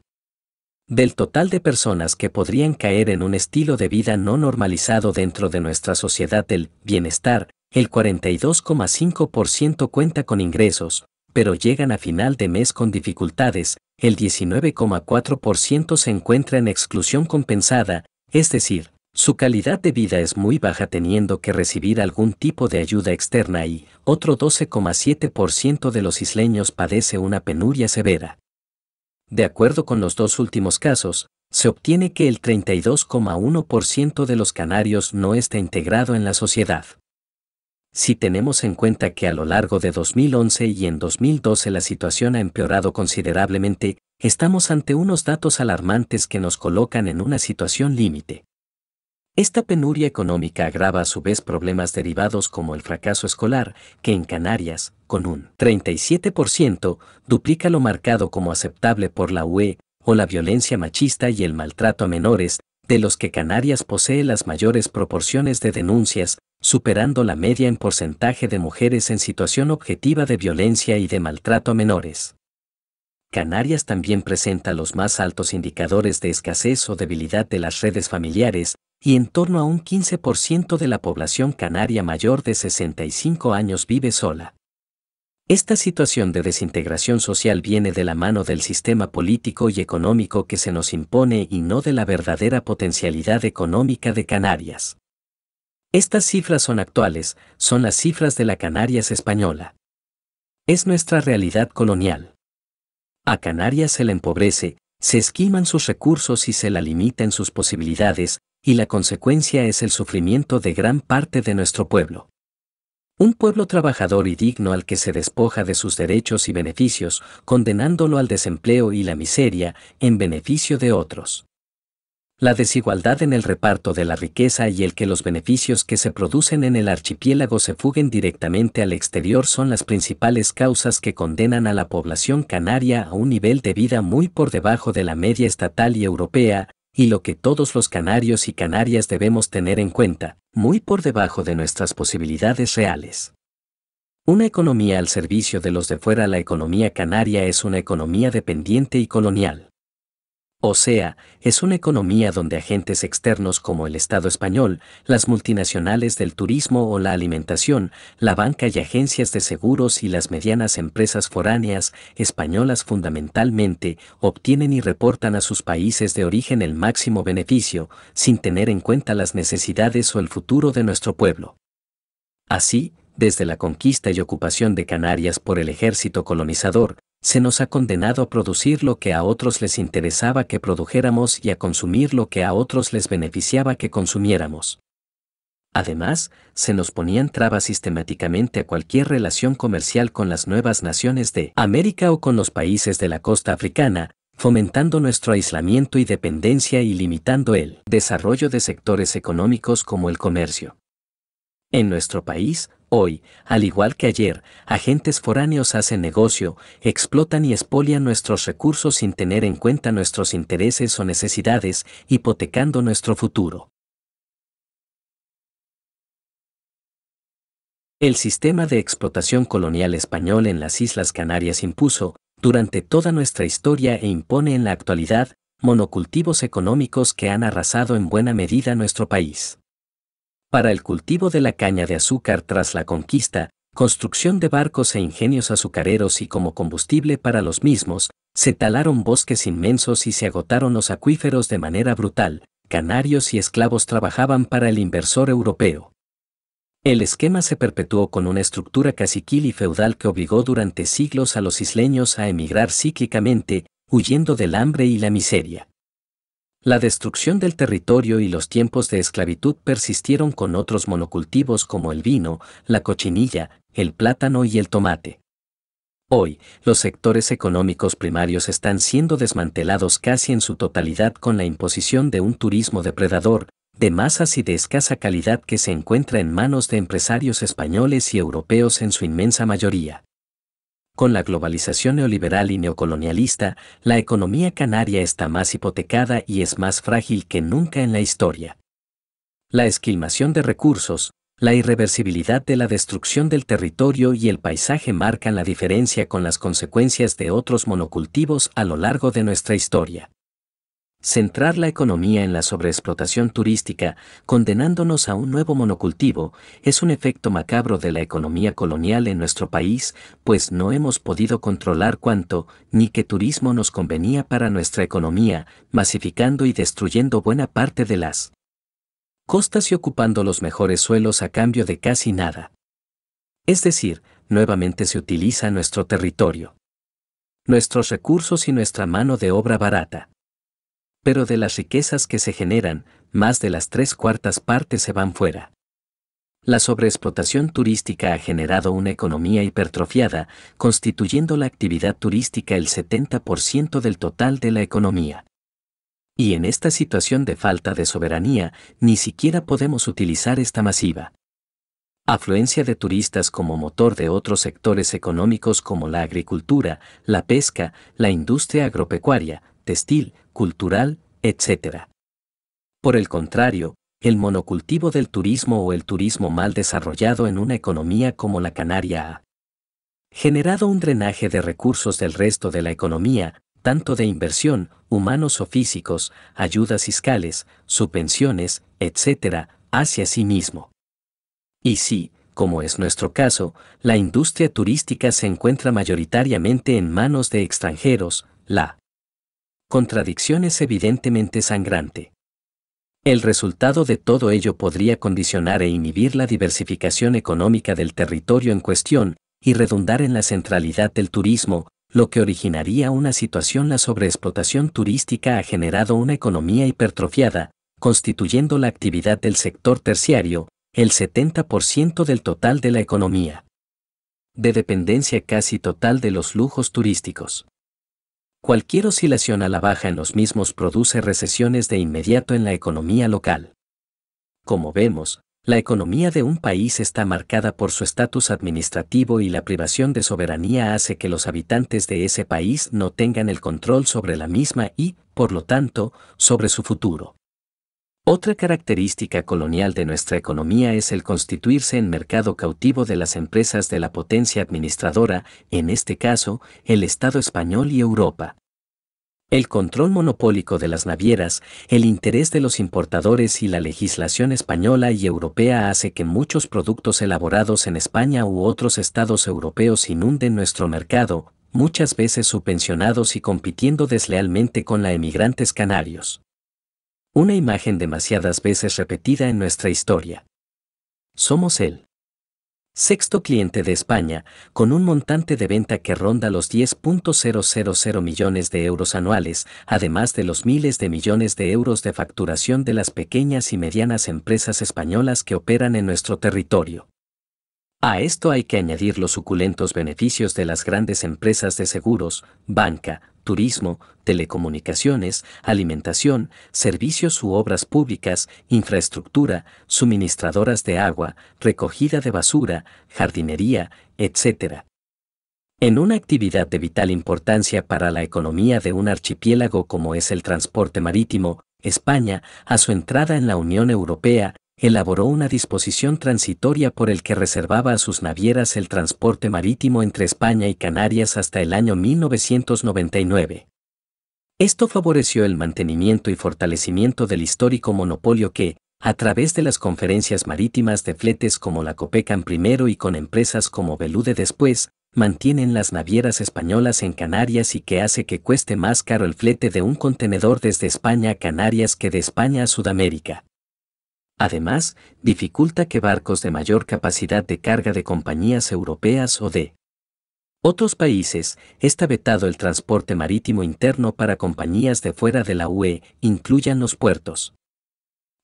Del total de personas que podrían caer en un estilo de vida no normalizado dentro de nuestra sociedad del bienestar, el 42,5% cuenta con ingresos, pero llegan a final de mes con dificultades, el 19,4% se encuentra en exclusión compensada, es decir, su calidad de vida es muy baja teniendo que recibir algún tipo de ayuda externa y otro 12,7% de los isleños padece una penuria severa. De acuerdo con los dos últimos casos, se obtiene que el 32,1% de los canarios no está integrado en la sociedad. Si tenemos en cuenta que a lo largo de 2011 y en 2012 la situación ha empeorado considerablemente, estamos ante unos datos alarmantes que nos colocan en una situación límite. Esta penuria económica agrava a su vez problemas derivados como el fracaso escolar, que en Canarias, con un 37%, duplica lo marcado como aceptable por la UE, o la violencia machista y el maltrato a menores, de los que Canarias posee las mayores proporciones de denuncias, superando la media en porcentaje de mujeres en situación objetiva de violencia y de maltrato a menores. Canarias también presenta los más altos indicadores de escasez o debilidad de las redes familiares, y en torno a un 15% de la población canaria mayor de 65 años vive sola. Esta situación de desintegración social viene de la mano del sistema político y económico que se nos impone y no de la verdadera potencialidad económica de Canarias. Estas cifras son actuales, son las cifras de la Canarias española. Es nuestra realidad colonial. A Canarias se la empobrece, se esquiman sus recursos y se la limita en sus posibilidades, y la consecuencia es el sufrimiento de gran parte de nuestro pueblo. Un pueblo trabajador y digno al que se despoja de sus derechos y beneficios, condenándolo al desempleo y la miseria, en beneficio de otros. La desigualdad en el reparto de la riqueza y el que los beneficios que se producen en el archipiélago se fuguen directamente al exterior son las principales causas que condenan a la población canaria a un nivel de vida muy por debajo de la media estatal y europea, y lo que todos los canarios y canarias debemos tener en cuenta, muy por debajo de nuestras posibilidades reales. Una economía al servicio de los de fuera. La economía canaria es una economía dependiente y colonial. O sea, es una economía donde agentes externos como el Estado español, las multinacionales del turismo o la alimentación, la banca y agencias de seguros y las medianas empresas foráneas, españolas fundamentalmente, obtienen y reportan a sus países de origen el máximo beneficio, sin tener en cuenta las necesidades o el futuro de nuestro pueblo. Así, desde la conquista y ocupación de Canarias por el ejército colonizador, se nos ha condenado a producir lo que a otros les interesaba que produjéramos y a consumir lo que a otros les beneficiaba que consumiéramos. Además, se nos ponían trabas sistemáticamente a cualquier relación comercial con las nuevas naciones de América o con los países de la costa africana, fomentando nuestro aislamiento y dependencia y limitando el desarrollo de sectores económicos como el comercio. En nuestro país, hoy, al igual que ayer, agentes foráneos hacen negocio, explotan y expolian nuestros recursos sin tener en cuenta nuestros intereses o necesidades, hipotecando nuestro futuro. El sistema de explotación colonial español en las Islas Canarias impuso, durante toda nuestra historia e impone en la actualidad, monocultivos económicos que han arrasado en buena medida nuestro país. Para el cultivo de la caña de azúcar tras la conquista, construcción de barcos e ingenios azucareros y como combustible para los mismos, se talaron bosques inmensos y se agotaron los acuíferos de manera brutal, canarios y esclavos trabajaban para el inversor europeo. El esquema se perpetuó con una estructura caciquil y feudal que obligó durante siglos a los isleños a emigrar cíclicamente, huyendo del hambre y la miseria. La destrucción del territorio y los tiempos de esclavitud persistieron con otros monocultivos como el vino, la cochinilla, el plátano y el tomate. Hoy, los sectores económicos primarios están siendo desmantelados casi en su totalidad con la imposición de un turismo depredador, de masas y de escasa calidad que se encuentra en manos de empresarios españoles y europeos en su inmensa mayoría. Con la globalización neoliberal y neocolonialista, la economía canaria está más hipotecada y es más frágil que nunca en la historia. La esquilmación de recursos, la irreversibilidad de la destrucción del territorio y el paisaje marcan la diferencia con las consecuencias de otros monocultivos a lo largo de nuestra historia. Centrar la economía en la sobreexplotación turística, condenándonos a un nuevo monocultivo, es un efecto macabro de la economía colonial en nuestro país, pues no hemos podido controlar cuánto ni qué turismo nos convenía para nuestra economía, masificando y destruyendo buena parte de las costas y ocupando los mejores suelos a cambio de casi nada. Es decir, nuevamente se utiliza nuestro territorio, nuestros recursos y nuestra mano de obra barata. Pero de las riquezas que se generan, más de las 3/4 partes se van fuera. La sobreexplotación turística ha generado una economía hipertrofiada, constituyendo la actividad turística el 70% del total de la economía. Y en esta situación de falta de soberanía, ni siquiera podemos utilizar esta masiva afluencia de turistas como motor de otros sectores económicos como la agricultura, la pesca, la industria agropecuaria, textil, cultural, etc. Por el contrario, el monocultivo del turismo o el turismo mal desarrollado en una economía como la canaria ha generado un drenaje de recursos del resto de la economía, tanto de inversión, humanos o físicos, ayudas fiscales, subvenciones, etc., hacia sí mismo. Y si, como es nuestro caso, la industria turística se encuentra mayoritariamente en manos de extranjeros, la contradicción es evidentemente sangrante. El resultado de todo ello podría condicionar e inhibir la diversificación económica del territorio en cuestión y redundar en la centralidad del turismo, lo que originaría una situación. La sobreexplotación turística ha generado una economía hipertrofiada, constituyendo la actividad del sector terciario, el 70% del total de la economía, de dependencia casi total de los lujos turísticos. Cualquier oscilación a la baja en los mismos produce recesiones de inmediato en la economía local. Como vemos, la economía de un país está marcada por su estatus administrativo y la privación de soberanía hace que los habitantes de ese país no tengan el control sobre la misma y, por lo tanto, sobre su futuro. Otra característica colonial de nuestra economía es el constituirse en mercado cautivo de las empresas de la potencia administradora, en este caso, el Estado español y Europa. El control monopólico de las navieras, el interés de los importadores y la legislación española y europea hace que muchos productos elaborados en España u otros estados europeos inunden nuestro mercado, muchas veces subvencionados y compitiendo deslealmente con los emigrantes canarios. Una imagen demasiadas veces repetida en nuestra historia. Somos el sexto cliente de España, con un montante de venta que ronda los 10.000 millones de euros anuales, además de los miles de millones de euros de facturación de las pequeñas y medianas empresas españolas que operan en nuestro territorio. A esto hay que añadir los suculentos beneficios de las grandes empresas de seguros, banca, turismo, telecomunicaciones, alimentación, servicios u obras públicas, infraestructura, suministradoras de agua, recogida de basura, jardinería, etc. En una actividad de vital importancia para la economía de un archipiélago como es el transporte marítimo, España, a su entrada en la Unión Europea, elaboró una disposición transitoria por el que reservaba a sus navieras el transporte marítimo entre España y Canarias hasta el año 1999. Esto favoreció el mantenimiento y fortalecimiento del histórico monopolio que, a través de las conferencias marítimas de fletes como la Copecan primero y con empresas como Belude después, mantienen las navieras españolas en Canarias y que hace que cueste más caro el flete de un contenedor desde España a Canarias que de España a Sudamérica. Además, dificulta que barcos de mayor capacidad de carga de compañías europeas o de Otros países, está vetado el transporte marítimo interno para compañías de fuera de la UE, incluyan los puertos.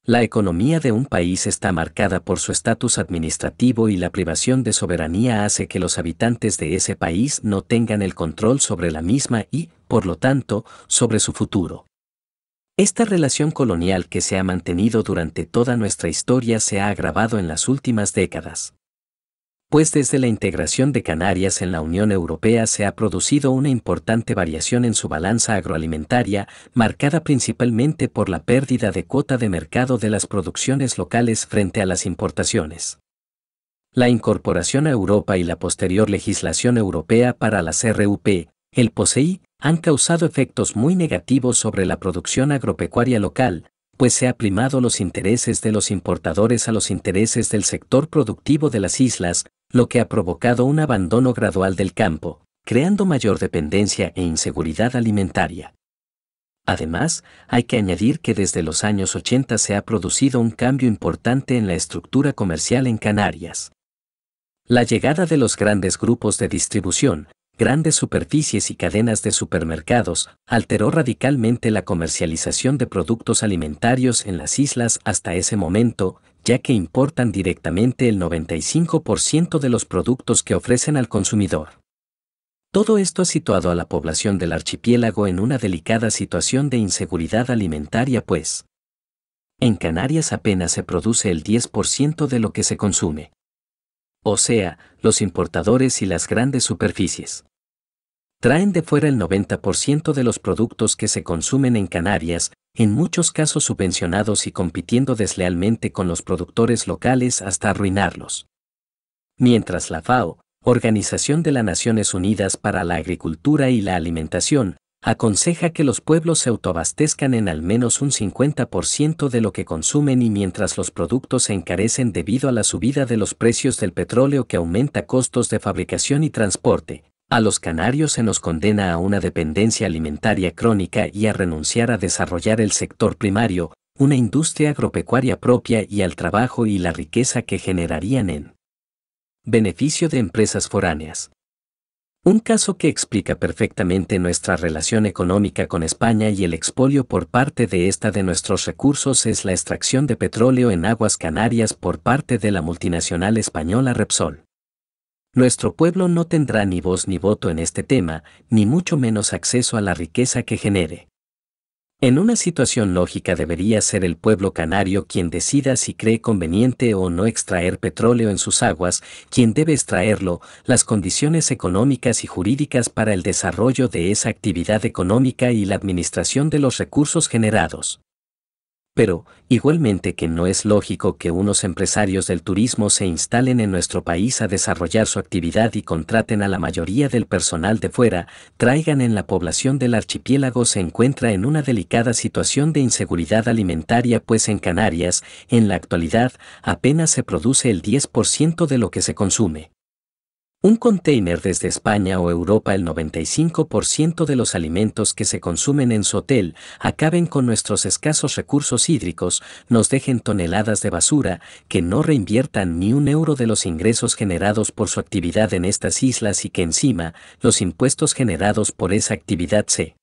La economía de un país está marcada por su estatus administrativo y la privación de soberanía hace que los habitantes de ese país no tengan el control sobre la misma y, por lo tanto, sobre su futuro. Esta relación colonial que se ha mantenido durante toda nuestra historia se ha agravado en las últimas décadas. Pues desde la integración de Canarias en la Unión Europea se ha producido una importante variación en su balanza agroalimentaria, marcada principalmente por la pérdida de cuota de mercado de las producciones locales frente a las importaciones. La incorporación a Europa y la posterior legislación europea para las RUP, el POSEI, han causado efectos muy negativos sobre la producción agropecuaria local, pues se ha primado los intereses de los importadores a los intereses del sector productivo de las islas, lo que ha provocado un abandono gradual del campo, creando mayor dependencia e inseguridad alimentaria. Además, hay que añadir que desde los años 80 se ha producido un cambio importante en la estructura comercial en Canarias. La llegada de los grandes grupos de distribución, grandes superficies y cadenas de supermercados alteró radicalmente la comercialización de productos alimentarios en las islas hasta ese momento, ya que importan directamente el 95% de los productos que ofrecen al consumidor. Todo esto ha situado a la población del archipiélago en una delicada situación de inseguridad alimentaria, pues en Canarias apenas se produce el 10% de lo que se consume. O sea, los importadores y las grandes superficies traen de fuera el 90% de los productos que se consumen en Canarias, en muchos casos subvencionados y compitiendo deslealmente con los productores locales hasta arruinarlos. Mientras la FAO, Organización de las Naciones Unidas para la Agricultura y la Alimentación, aconseja que los pueblos se autoabastezcan en al menos un 50% de lo que consumen y mientras los productos se encarecen debido a la subida de los precios del petróleo que aumenta costos de fabricación y transporte, a los canarios se nos condena a una dependencia alimentaria crónica y a renunciar a desarrollar el sector primario, una industria agropecuaria propia y al trabajo y la riqueza que generarían en beneficio de empresas foráneas. Un caso que explica perfectamente nuestra relación económica con España y el expolio por parte de esta de nuestros recursos es la extracción de petróleo en aguas canarias por parte de la multinacional española Repsol. Nuestro pueblo no tendrá ni voz ni voto en este tema, ni mucho menos acceso a la riqueza que genere. En una situación lógica debería ser el pueblo canario quien decida si cree conveniente o no extraer petróleo en sus aguas, quien debe extraerlo, las condiciones económicas y jurídicas para el desarrollo de esa actividad económica y la administración de los recursos generados. Pero, igualmente que no es lógico que unos empresarios del turismo se instalen en nuestro país a desarrollar su actividad y contraten a la mayoría del personal de fuera, traigan en la población del archipiélago se encuentra en una delicada situación de inseguridad alimentaria pues en Canarias, en la actualidad, apenas se produce el 10% de lo que se consume. Un container desde España o Europa el 95% de los alimentos que se consumen en su hotel acaben con nuestros escasos recursos hídricos, nos dejen toneladas de basura, que no reinviertan ni un euro de los ingresos generados por su actividad en estas islas y que encima, los impuestos generados por esa actividad se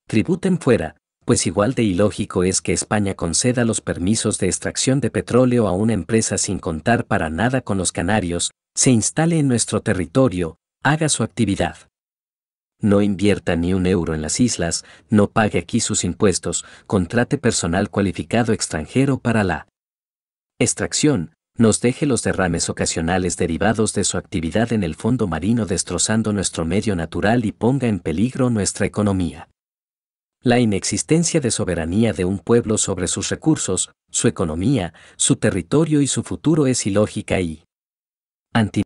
tributen fuera, pues igual de ilógico es que España conceda los permisos de extracción de petróleo a una empresa sin contar para nada con los canarios, se instale en nuestro territorio, haga su actividad. No invierta ni un euro en las islas, no pague aquí sus impuestos, contrate personal cualificado extranjero para la extracción, nos deje los derrames ocasionales derivados de su actividad en el fondo marino destrozando nuestro medio natural y ponga en peligro nuestra economía. La inexistencia de soberanía de un pueblo sobre sus recursos, su economía, su territorio y su futuro es ilógica y anti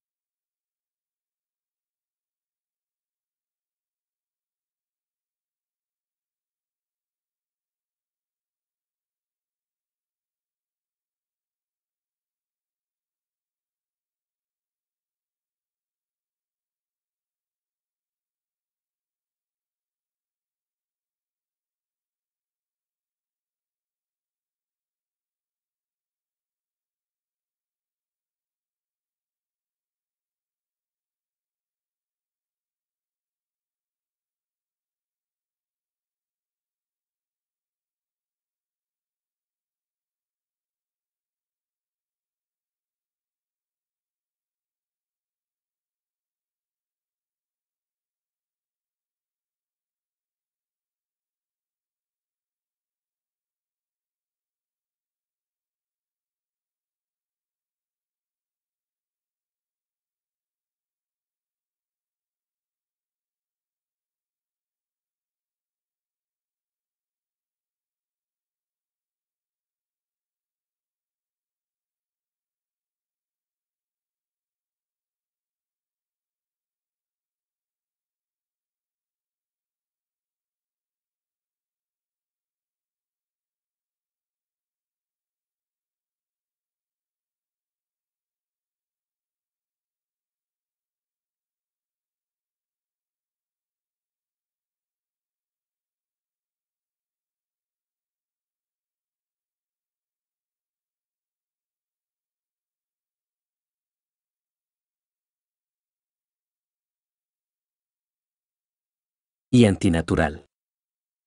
y antinatural.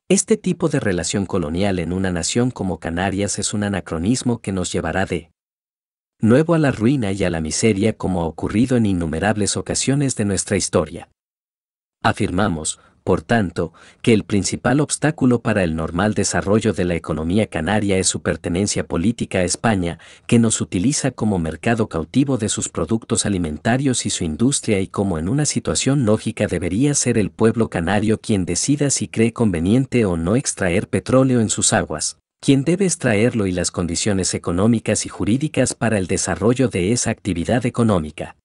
Este tipo de relación colonial en una nación como Canarias es un anacronismo que nos llevará de nuevo a la ruina y a la miseria, como ha ocurrido en innumerables ocasiones de nuestra historia. Afirmamos, por tanto, que el principal obstáculo para el normal desarrollo de la economía canaria es su pertenencia política a España, que nos utiliza como mercado cautivo de sus productos alimentarios y su industria, y como en una situación lógica debería ser el pueblo canario quien decida si cree conveniente o no extraer petróleo en sus aguas, quien debe extraerlo y las condiciones económicas y jurídicas para el desarrollo de esa actividad económica.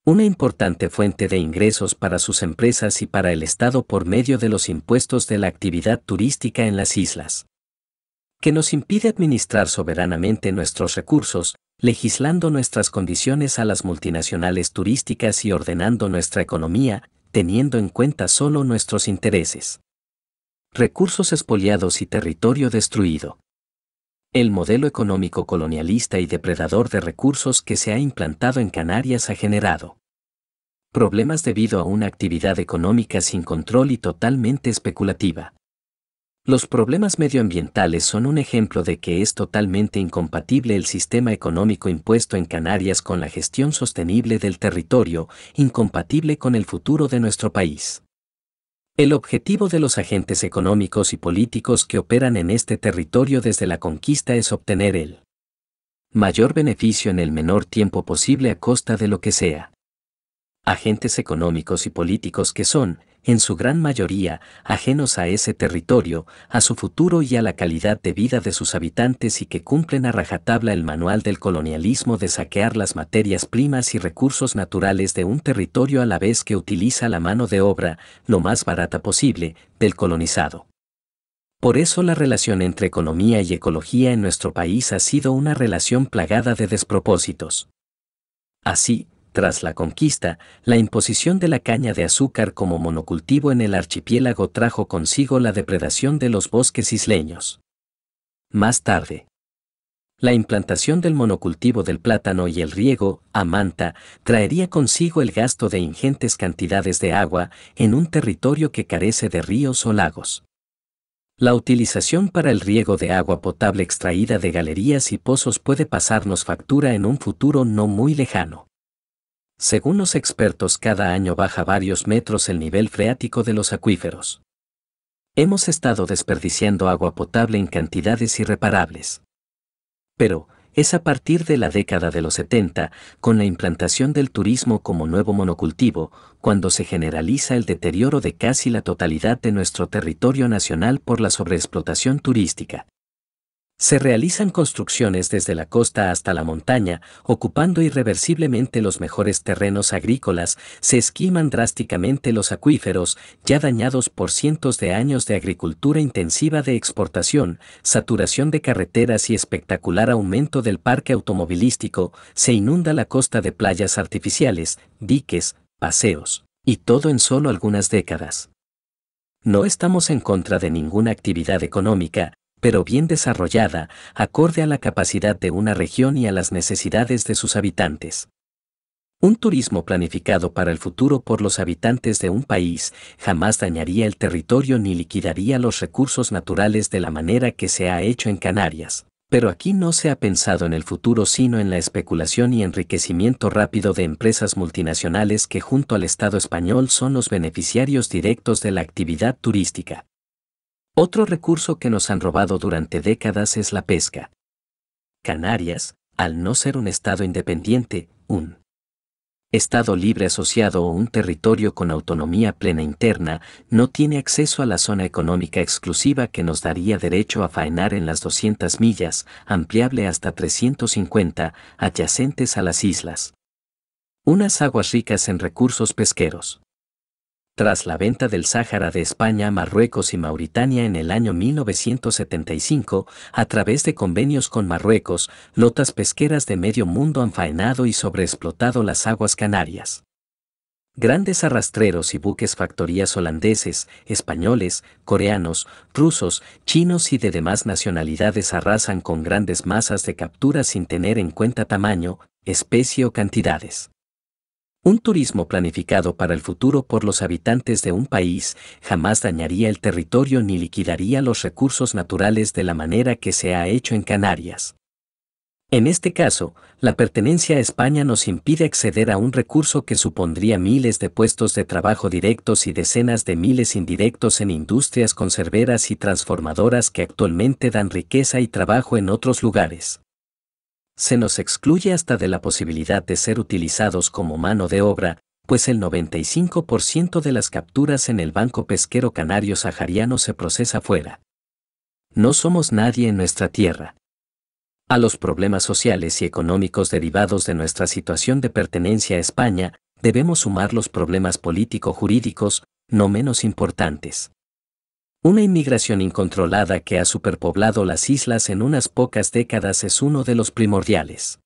Una importante fuente de ingresos para sus empresas y para el Estado por medio de los impuestos de la actividad turística en las islas, que nos impide administrar soberanamente nuestros recursos, legislando nuestras condiciones a las multinacionales turísticas y ordenando nuestra economía, teniendo en cuenta solo nuestros intereses. Recursos expoliados y territorio destruido. El modelo económico colonialista y depredador de recursos que se ha implantado en Canarias ha generado problemas debido a una actividad económica sin control y totalmente especulativa. Los problemas medioambientales son un ejemplo de que es totalmente incompatible el sistema económico impuesto en Canarias con la gestión sostenible del territorio, incompatible con el futuro de nuestro país. El objetivo de los agentes económicos y políticos que operan en este territorio desde la conquista es obtener el mayor beneficio en el menor tiempo posible a costa de lo que sea. Agentes económicos y políticos que son, en su gran mayoría, ajenos a ese territorio, a su futuro y a la calidad de vida de sus habitantes, y que cumplen a rajatabla el manual del colonialismo de saquear las materias primas y recursos naturales de un territorio a la vez que utiliza la mano de obra, lo más barata posible, del colonizado. Por eso la relación entre economía y ecología en nuestro país ha sido una relación plagada de despropósitos. Así, tras la conquista, la imposición de la caña de azúcar como monocultivo en el archipiélago trajo consigo la depredación de los bosques isleños. Más tarde, la implantación del monocultivo del plátano y el riego a manta traería consigo el gasto de ingentes cantidades de agua en un territorio que carece de ríos o lagos. La utilización para el riego de agua potable extraída de galerías y pozos puede pasarnos factura en un futuro no muy lejano. Según los expertos, cada año baja varios metros el nivel freático de los acuíferos. Hemos estado desperdiciando agua potable en cantidades irreparables. Pero, es a partir de la década de los 70, con la implantación del turismo como nuevo monocultivo, cuando se generaliza el deterioro de casi la totalidad de nuestro territorio nacional por la sobreexplotación turística. Se realizan construcciones desde la costa hasta la montaña, ocupando irreversiblemente los mejores terrenos agrícolas, se esquiman drásticamente los acuíferos, ya dañados por cientos de años de agricultura intensiva de exportación, saturación de carreteras y espectacular aumento del parque automovilístico, se inunda la costa de playas artificiales, diques, paseos, y todo en solo algunas décadas. No estamos en contra de ninguna actividad económica, pero bien desarrollada, acorde a la capacidad de una región y a las necesidades de sus habitantes. Un turismo planificado para el futuro por los habitantes de un país jamás dañaría el territorio ni liquidaría los recursos naturales de la manera que se ha hecho en Canarias. Pero aquí no se ha pensado en el futuro sino en la especulación y enriquecimiento rápido de empresas multinacionales que junto al Estado español son los beneficiarios directos de la actividad turística. Otro recurso que nos han robado durante décadas es la pesca. Canarias, al no ser un Estado independiente, un Estado libre asociado o un territorio con autonomía plena interna, no tiene acceso a la zona económica exclusiva que nos daría derecho a faenar en las 200 millas, ampliable hasta 350, adyacentes a las islas. Unas aguas ricas en recursos pesqueros. Tras la venta del Sáhara de España a Marruecos y Mauritania en el año 1975, a través de convenios con Marruecos, flotas pesqueras de medio mundo han faenado y sobreexplotado las aguas canarias. Grandes arrastreros y buques factorías holandeses, españoles, coreanos, rusos, chinos y de demás nacionalidades arrasan con grandes masas de captura sin tener en cuenta tamaño, especie o cantidades. Un turismo planificado para el futuro por los habitantes de un país jamás dañaría el territorio ni liquidaría los recursos naturales de la manera que se ha hecho en Canarias. En este caso, la pertenencia a España nos impide acceder a un recurso que supondría miles de puestos de trabajo directos y decenas de miles indirectos en industrias conserveras y transformadoras que actualmente dan riqueza y trabajo en otros lugares. Se nos excluye hasta de la posibilidad de ser utilizados como mano de obra, pues el 95% de las capturas en el Banco Pesquero Canario Sahariano se procesa fuera. No somos nadie en nuestra tierra. A los problemas sociales y económicos derivados de nuestra situación de pertenencia a España, debemos sumar los problemas político-jurídicos, no menos importantes. Una inmigración incontrolada que ha superpoblado las islas en unas pocas décadas es uno de los primordiales.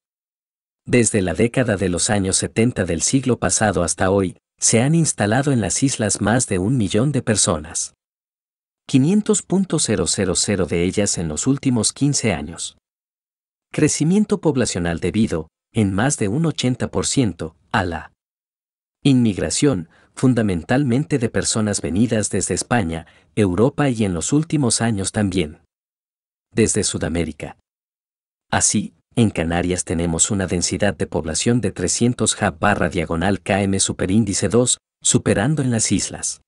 Desde la década de los años 70 del siglo pasado hasta hoy, se han instalado en las islas más de 1 millón de personas. 500.000 de ellas en los últimos 15 años. Crecimiento poblacional debido, en más de un 80%, a la inmigración, fundamentalmente de personas venidas desde España, Europa y en los últimos años también desde Sudamérica. Así, en Canarias tenemos una densidad de población de 300 /km superíndice 2, superando en las islas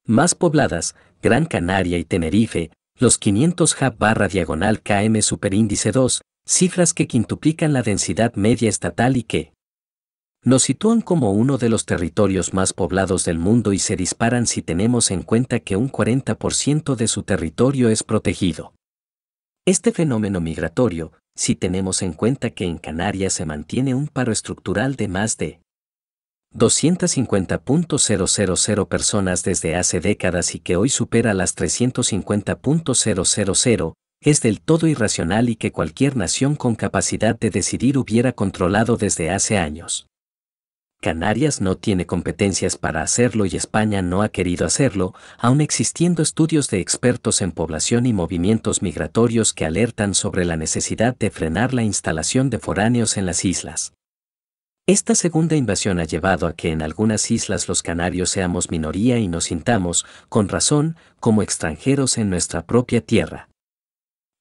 más pobladas, Gran Canaria y Tenerife, los 500 /km superíndice 2, cifras que quintuplican la densidad media estatal y que nos sitúan como uno de los territorios más poblados del mundo y se disparan si tenemos en cuenta que un 40% de su territorio es protegido. Este fenómeno migratorio, si tenemos en cuenta que en Canarias se mantiene un paro estructural de más de 250.000 personas desde hace décadas y que hoy supera las 350.000, es del todo irracional y que cualquier nación con capacidad de decidir hubiera controlado desde hace años. Canarias no tiene competencias para hacerlo y España no ha querido hacerlo, aun existiendo estudios de expertos en población y movimientos migratorios que alertan sobre la necesidad de frenar la instalación de foráneos en las islas. Esta segunda invasión ha llevado a que en algunas islas los canarios seamos minoría y nos sintamos, con razón, como extranjeros en nuestra propia tierra.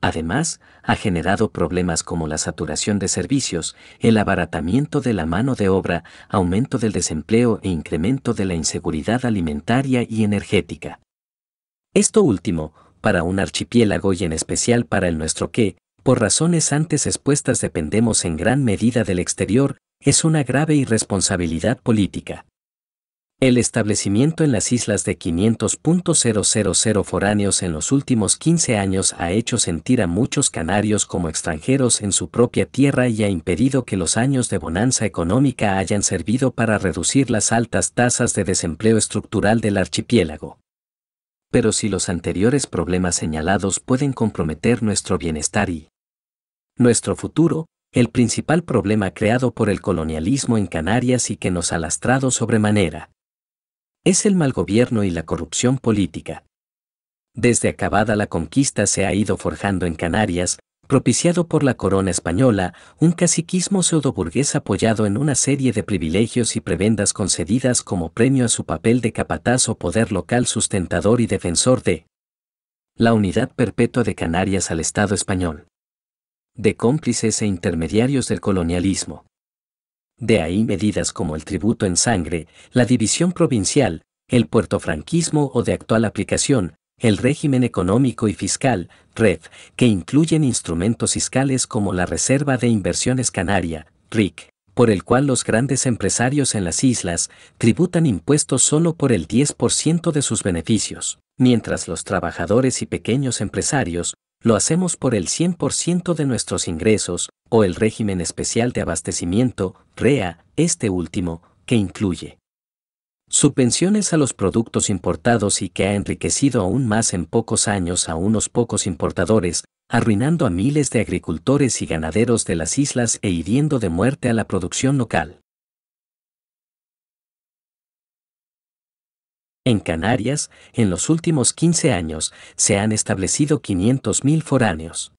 Además, ha generado problemas como la saturación de servicios, el abaratamiento de la mano de obra, aumento del desempleo e incremento de la inseguridad alimentaria y energética. Esto último, para un archipiélago y en especial para el nuestro que, por razones antes expuestas dependemos en gran medida del exterior, es una grave irresponsabilidad política. El establecimiento en las islas de 500.000 foráneos en los últimos 15 años ha hecho sentir a muchos canarios como extranjeros en su propia tierra y ha impedido que los años de bonanza económica hayan servido para reducir las altas tasas de desempleo estructural del archipiélago. Pero si los anteriores problemas señalados pueden comprometer nuestro bienestar y nuestro futuro, el principal problema creado por el colonialismo en Canarias y que nos ha lastrado sobremanera es el mal gobierno y la corrupción política. Desde acabada la conquista se ha ido forjando en Canarias, propiciado por la corona española, un caciquismo pseudoburgués apoyado en una serie de privilegios y prebendas concedidas como premio a su papel de capataz o poder local sustentador y defensor de la unidad perpetua de Canarias al Estado español, de cómplices e intermediarios del colonialismo. De ahí medidas como el tributo en sangre, la división provincial, el puertofranquismo o de actual aplicación, el régimen económico y fiscal, REF, que incluyen instrumentos fiscales como la Reserva de Inversiones Canaria, RIC, por el cual los grandes empresarios en las islas tributan impuestos solo por el 10% de sus beneficios, mientras los trabajadores y pequeños empresarios lo hacemos por el 100% de nuestros ingresos, o el régimen especial de abastecimiento, REA, este último, que incluye subvenciones a los productos importados y que ha enriquecido aún más en pocos años a unos pocos importadores, arruinando a miles de agricultores y ganaderos de las islas e hiriendo de muerte a la producción local. En Canarias, en los últimos 15 años, se han establecido 500.000 foráneos.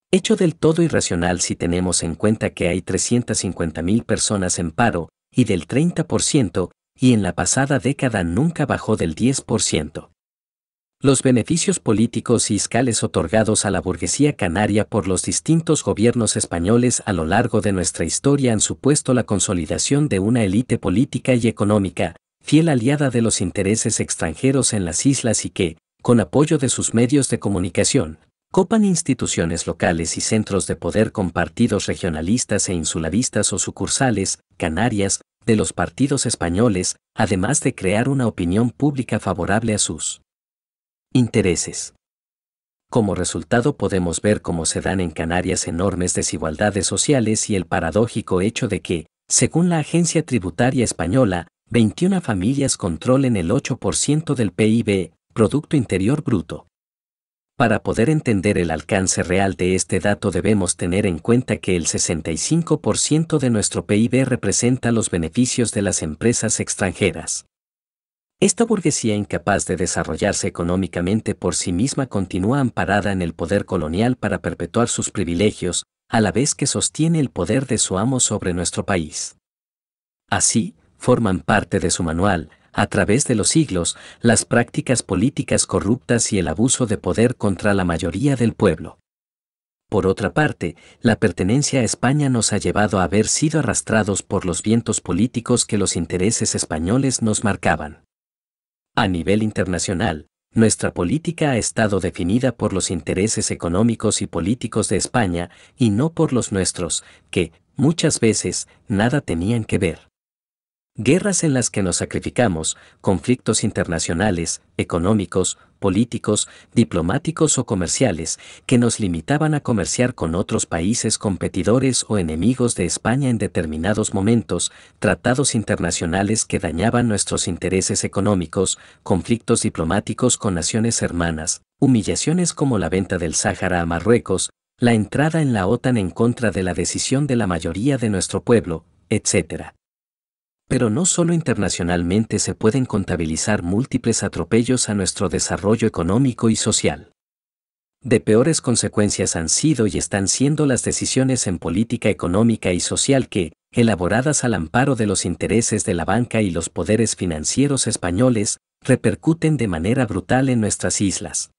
Hecho del todo irracional si tenemos en cuenta que hay 350.000 personas en paro, y del 30%, y en la pasada década nunca bajó del 10%. Los beneficios políticos y fiscales otorgados a la burguesía canaria por los distintos gobiernos españoles a lo largo de nuestra historia han supuesto la consolidación de una élite política y económica, fiel aliada de los intereses extranjeros en las islas y que, con apoyo de sus medios de comunicación, copan instituciones locales y centros de poder con partidos regionalistas e insularistas o sucursales, canarias, de los partidos españoles, además de crear una opinión pública favorable a sus intereses. Como resultado podemos ver cómo se dan en Canarias enormes desigualdades sociales y el paradójico hecho de que, según la Agencia Tributaria Española, 21 familias controlen el 8% del PIB, Producto Interior Bruto. Para poder entender el alcance real de este dato debemos tener en cuenta que el 65% de nuestro PIB representa los beneficios de las empresas extranjeras. Esta burguesía incapaz de desarrollarse económicamente por sí misma continúa amparada en el poder colonial para perpetuar sus privilegios, a la vez que sostiene el poder de su amo sobre nuestro país. Así, forman parte de su manual, a través de los siglos, las prácticas políticas corruptas y el abuso de poder contra la mayoría del pueblo. Por otra parte, la pertenencia a España nos ha llevado a haber sido arrastrados por los vientos políticos que los intereses españoles nos marcaban. A nivel internacional, nuestra política ha estado definida por los intereses económicos y políticos de España y no por los nuestros, que, muchas veces, nada tenían que ver. Guerras en las que nos sacrificamos, conflictos internacionales, económicos, políticos, diplomáticos o comerciales, que nos limitaban a comerciar con otros países competidores o enemigos de España en determinados momentos, tratados internacionales que dañaban nuestros intereses económicos, conflictos diplomáticos con naciones hermanas, humillaciones como la venta del Sáhara a Marruecos, la entrada en la OTAN en contra de la decisión de la mayoría de nuestro pueblo, etc. Pero no solo internacionalmente se pueden contabilizar múltiples atropellos a nuestro desarrollo económico y social. De peores consecuencias han sido y están siendo las decisiones en política económica y social que, elaboradas al amparo de los intereses de la banca y los poderes financieros españoles, repercuten de manera brutal en nuestras islas.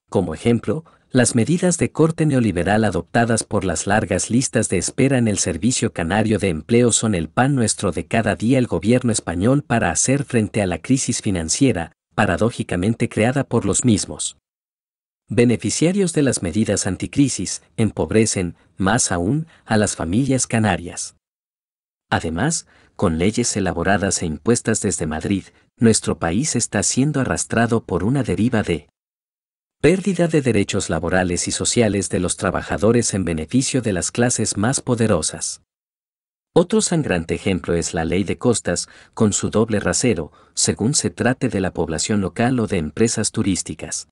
Como ejemplo, las medidas de corte neoliberal adoptadas por las largas listas de espera en el Servicio Canario de Empleo son el pan nuestro de cada día el gobierno español para hacer frente a la crisis financiera, paradójicamente creada por los mismos. Beneficiarios de las medidas anticrisis empobrecen, más aún, a las familias canarias. Además, con leyes elaboradas e impuestas desde Madrid, nuestro país está siendo arrastrado por una deriva de pérdida de derechos laborales y sociales de los trabajadores en beneficio de las clases más poderosas. Otro sangrante ejemplo es la ley de costas, con su doble rasero, según se trate de la población local o de empresas turísticas.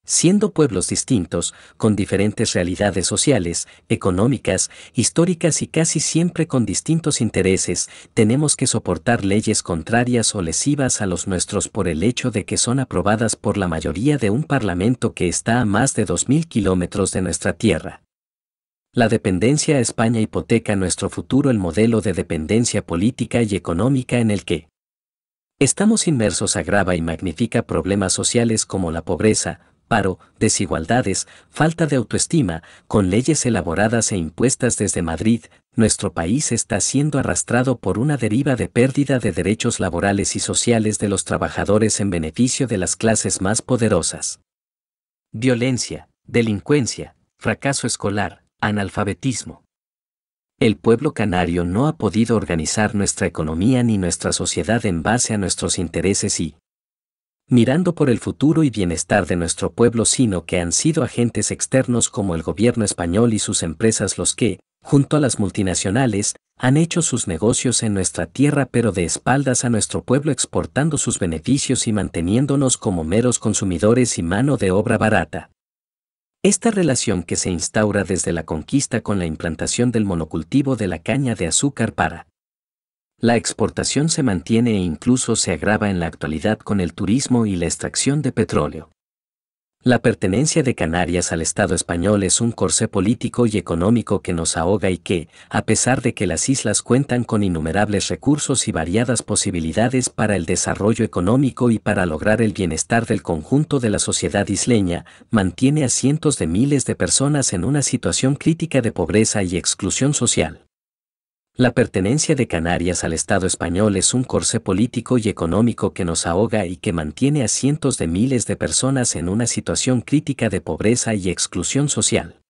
Siendo pueblos distintos, con diferentes realidades sociales, económicas, históricas y casi siempre con distintos intereses, tenemos que soportar leyes contrarias o lesivas a los nuestros por el hecho de que son aprobadas por la mayoría de un parlamento que está a más de 2.000 kilómetros de nuestra tierra. La dependencia a España hipoteca nuestro futuro, el modelo de dependencia política y económica en el que estamos inmersos agrava y magnifica problemas sociales como la pobreza, paro, desigualdades, falta de autoestima. Con leyes elaboradas e impuestas desde Madrid, nuestro país está siendo arrastrado por una deriva de pérdida de derechos laborales y sociales de los trabajadores en beneficio de las clases más poderosas. Violencia, delincuencia, fracaso escolar, analfabetismo. El pueblo canario no ha podido organizar nuestra economía ni nuestra sociedad en base a nuestros intereses y mirando por el futuro y bienestar de nuestro pueblo, sino que han sido agentes externos como el gobierno español y sus empresas los que, junto a las multinacionales, han hecho sus negocios en nuestra tierra pero de espaldas a nuestro pueblo, exportando sus beneficios y manteniéndonos como meros consumidores y mano de obra barata. Esta relación que se instaura desde la conquista con la implantación del monocultivo de la caña de azúcar para la exportación se mantiene e incluso se agrava en la actualidad con el turismo y la extracción de petróleo. La pertenencia de Canarias al Estado español es un corsé político y económico que nos ahoga y que, a pesar de que las islas cuentan con innumerables recursos y variadas posibilidades para el desarrollo económico y para lograr el bienestar del conjunto de la sociedad isleña, mantiene a cientos de miles de personas en una situación crítica de pobreza y exclusión social. La pertenencia de Canarias al Estado español es un corsé político y económico que nos ahoga y que mantiene a cientos de miles de personas en una situación crítica de pobreza y exclusión social.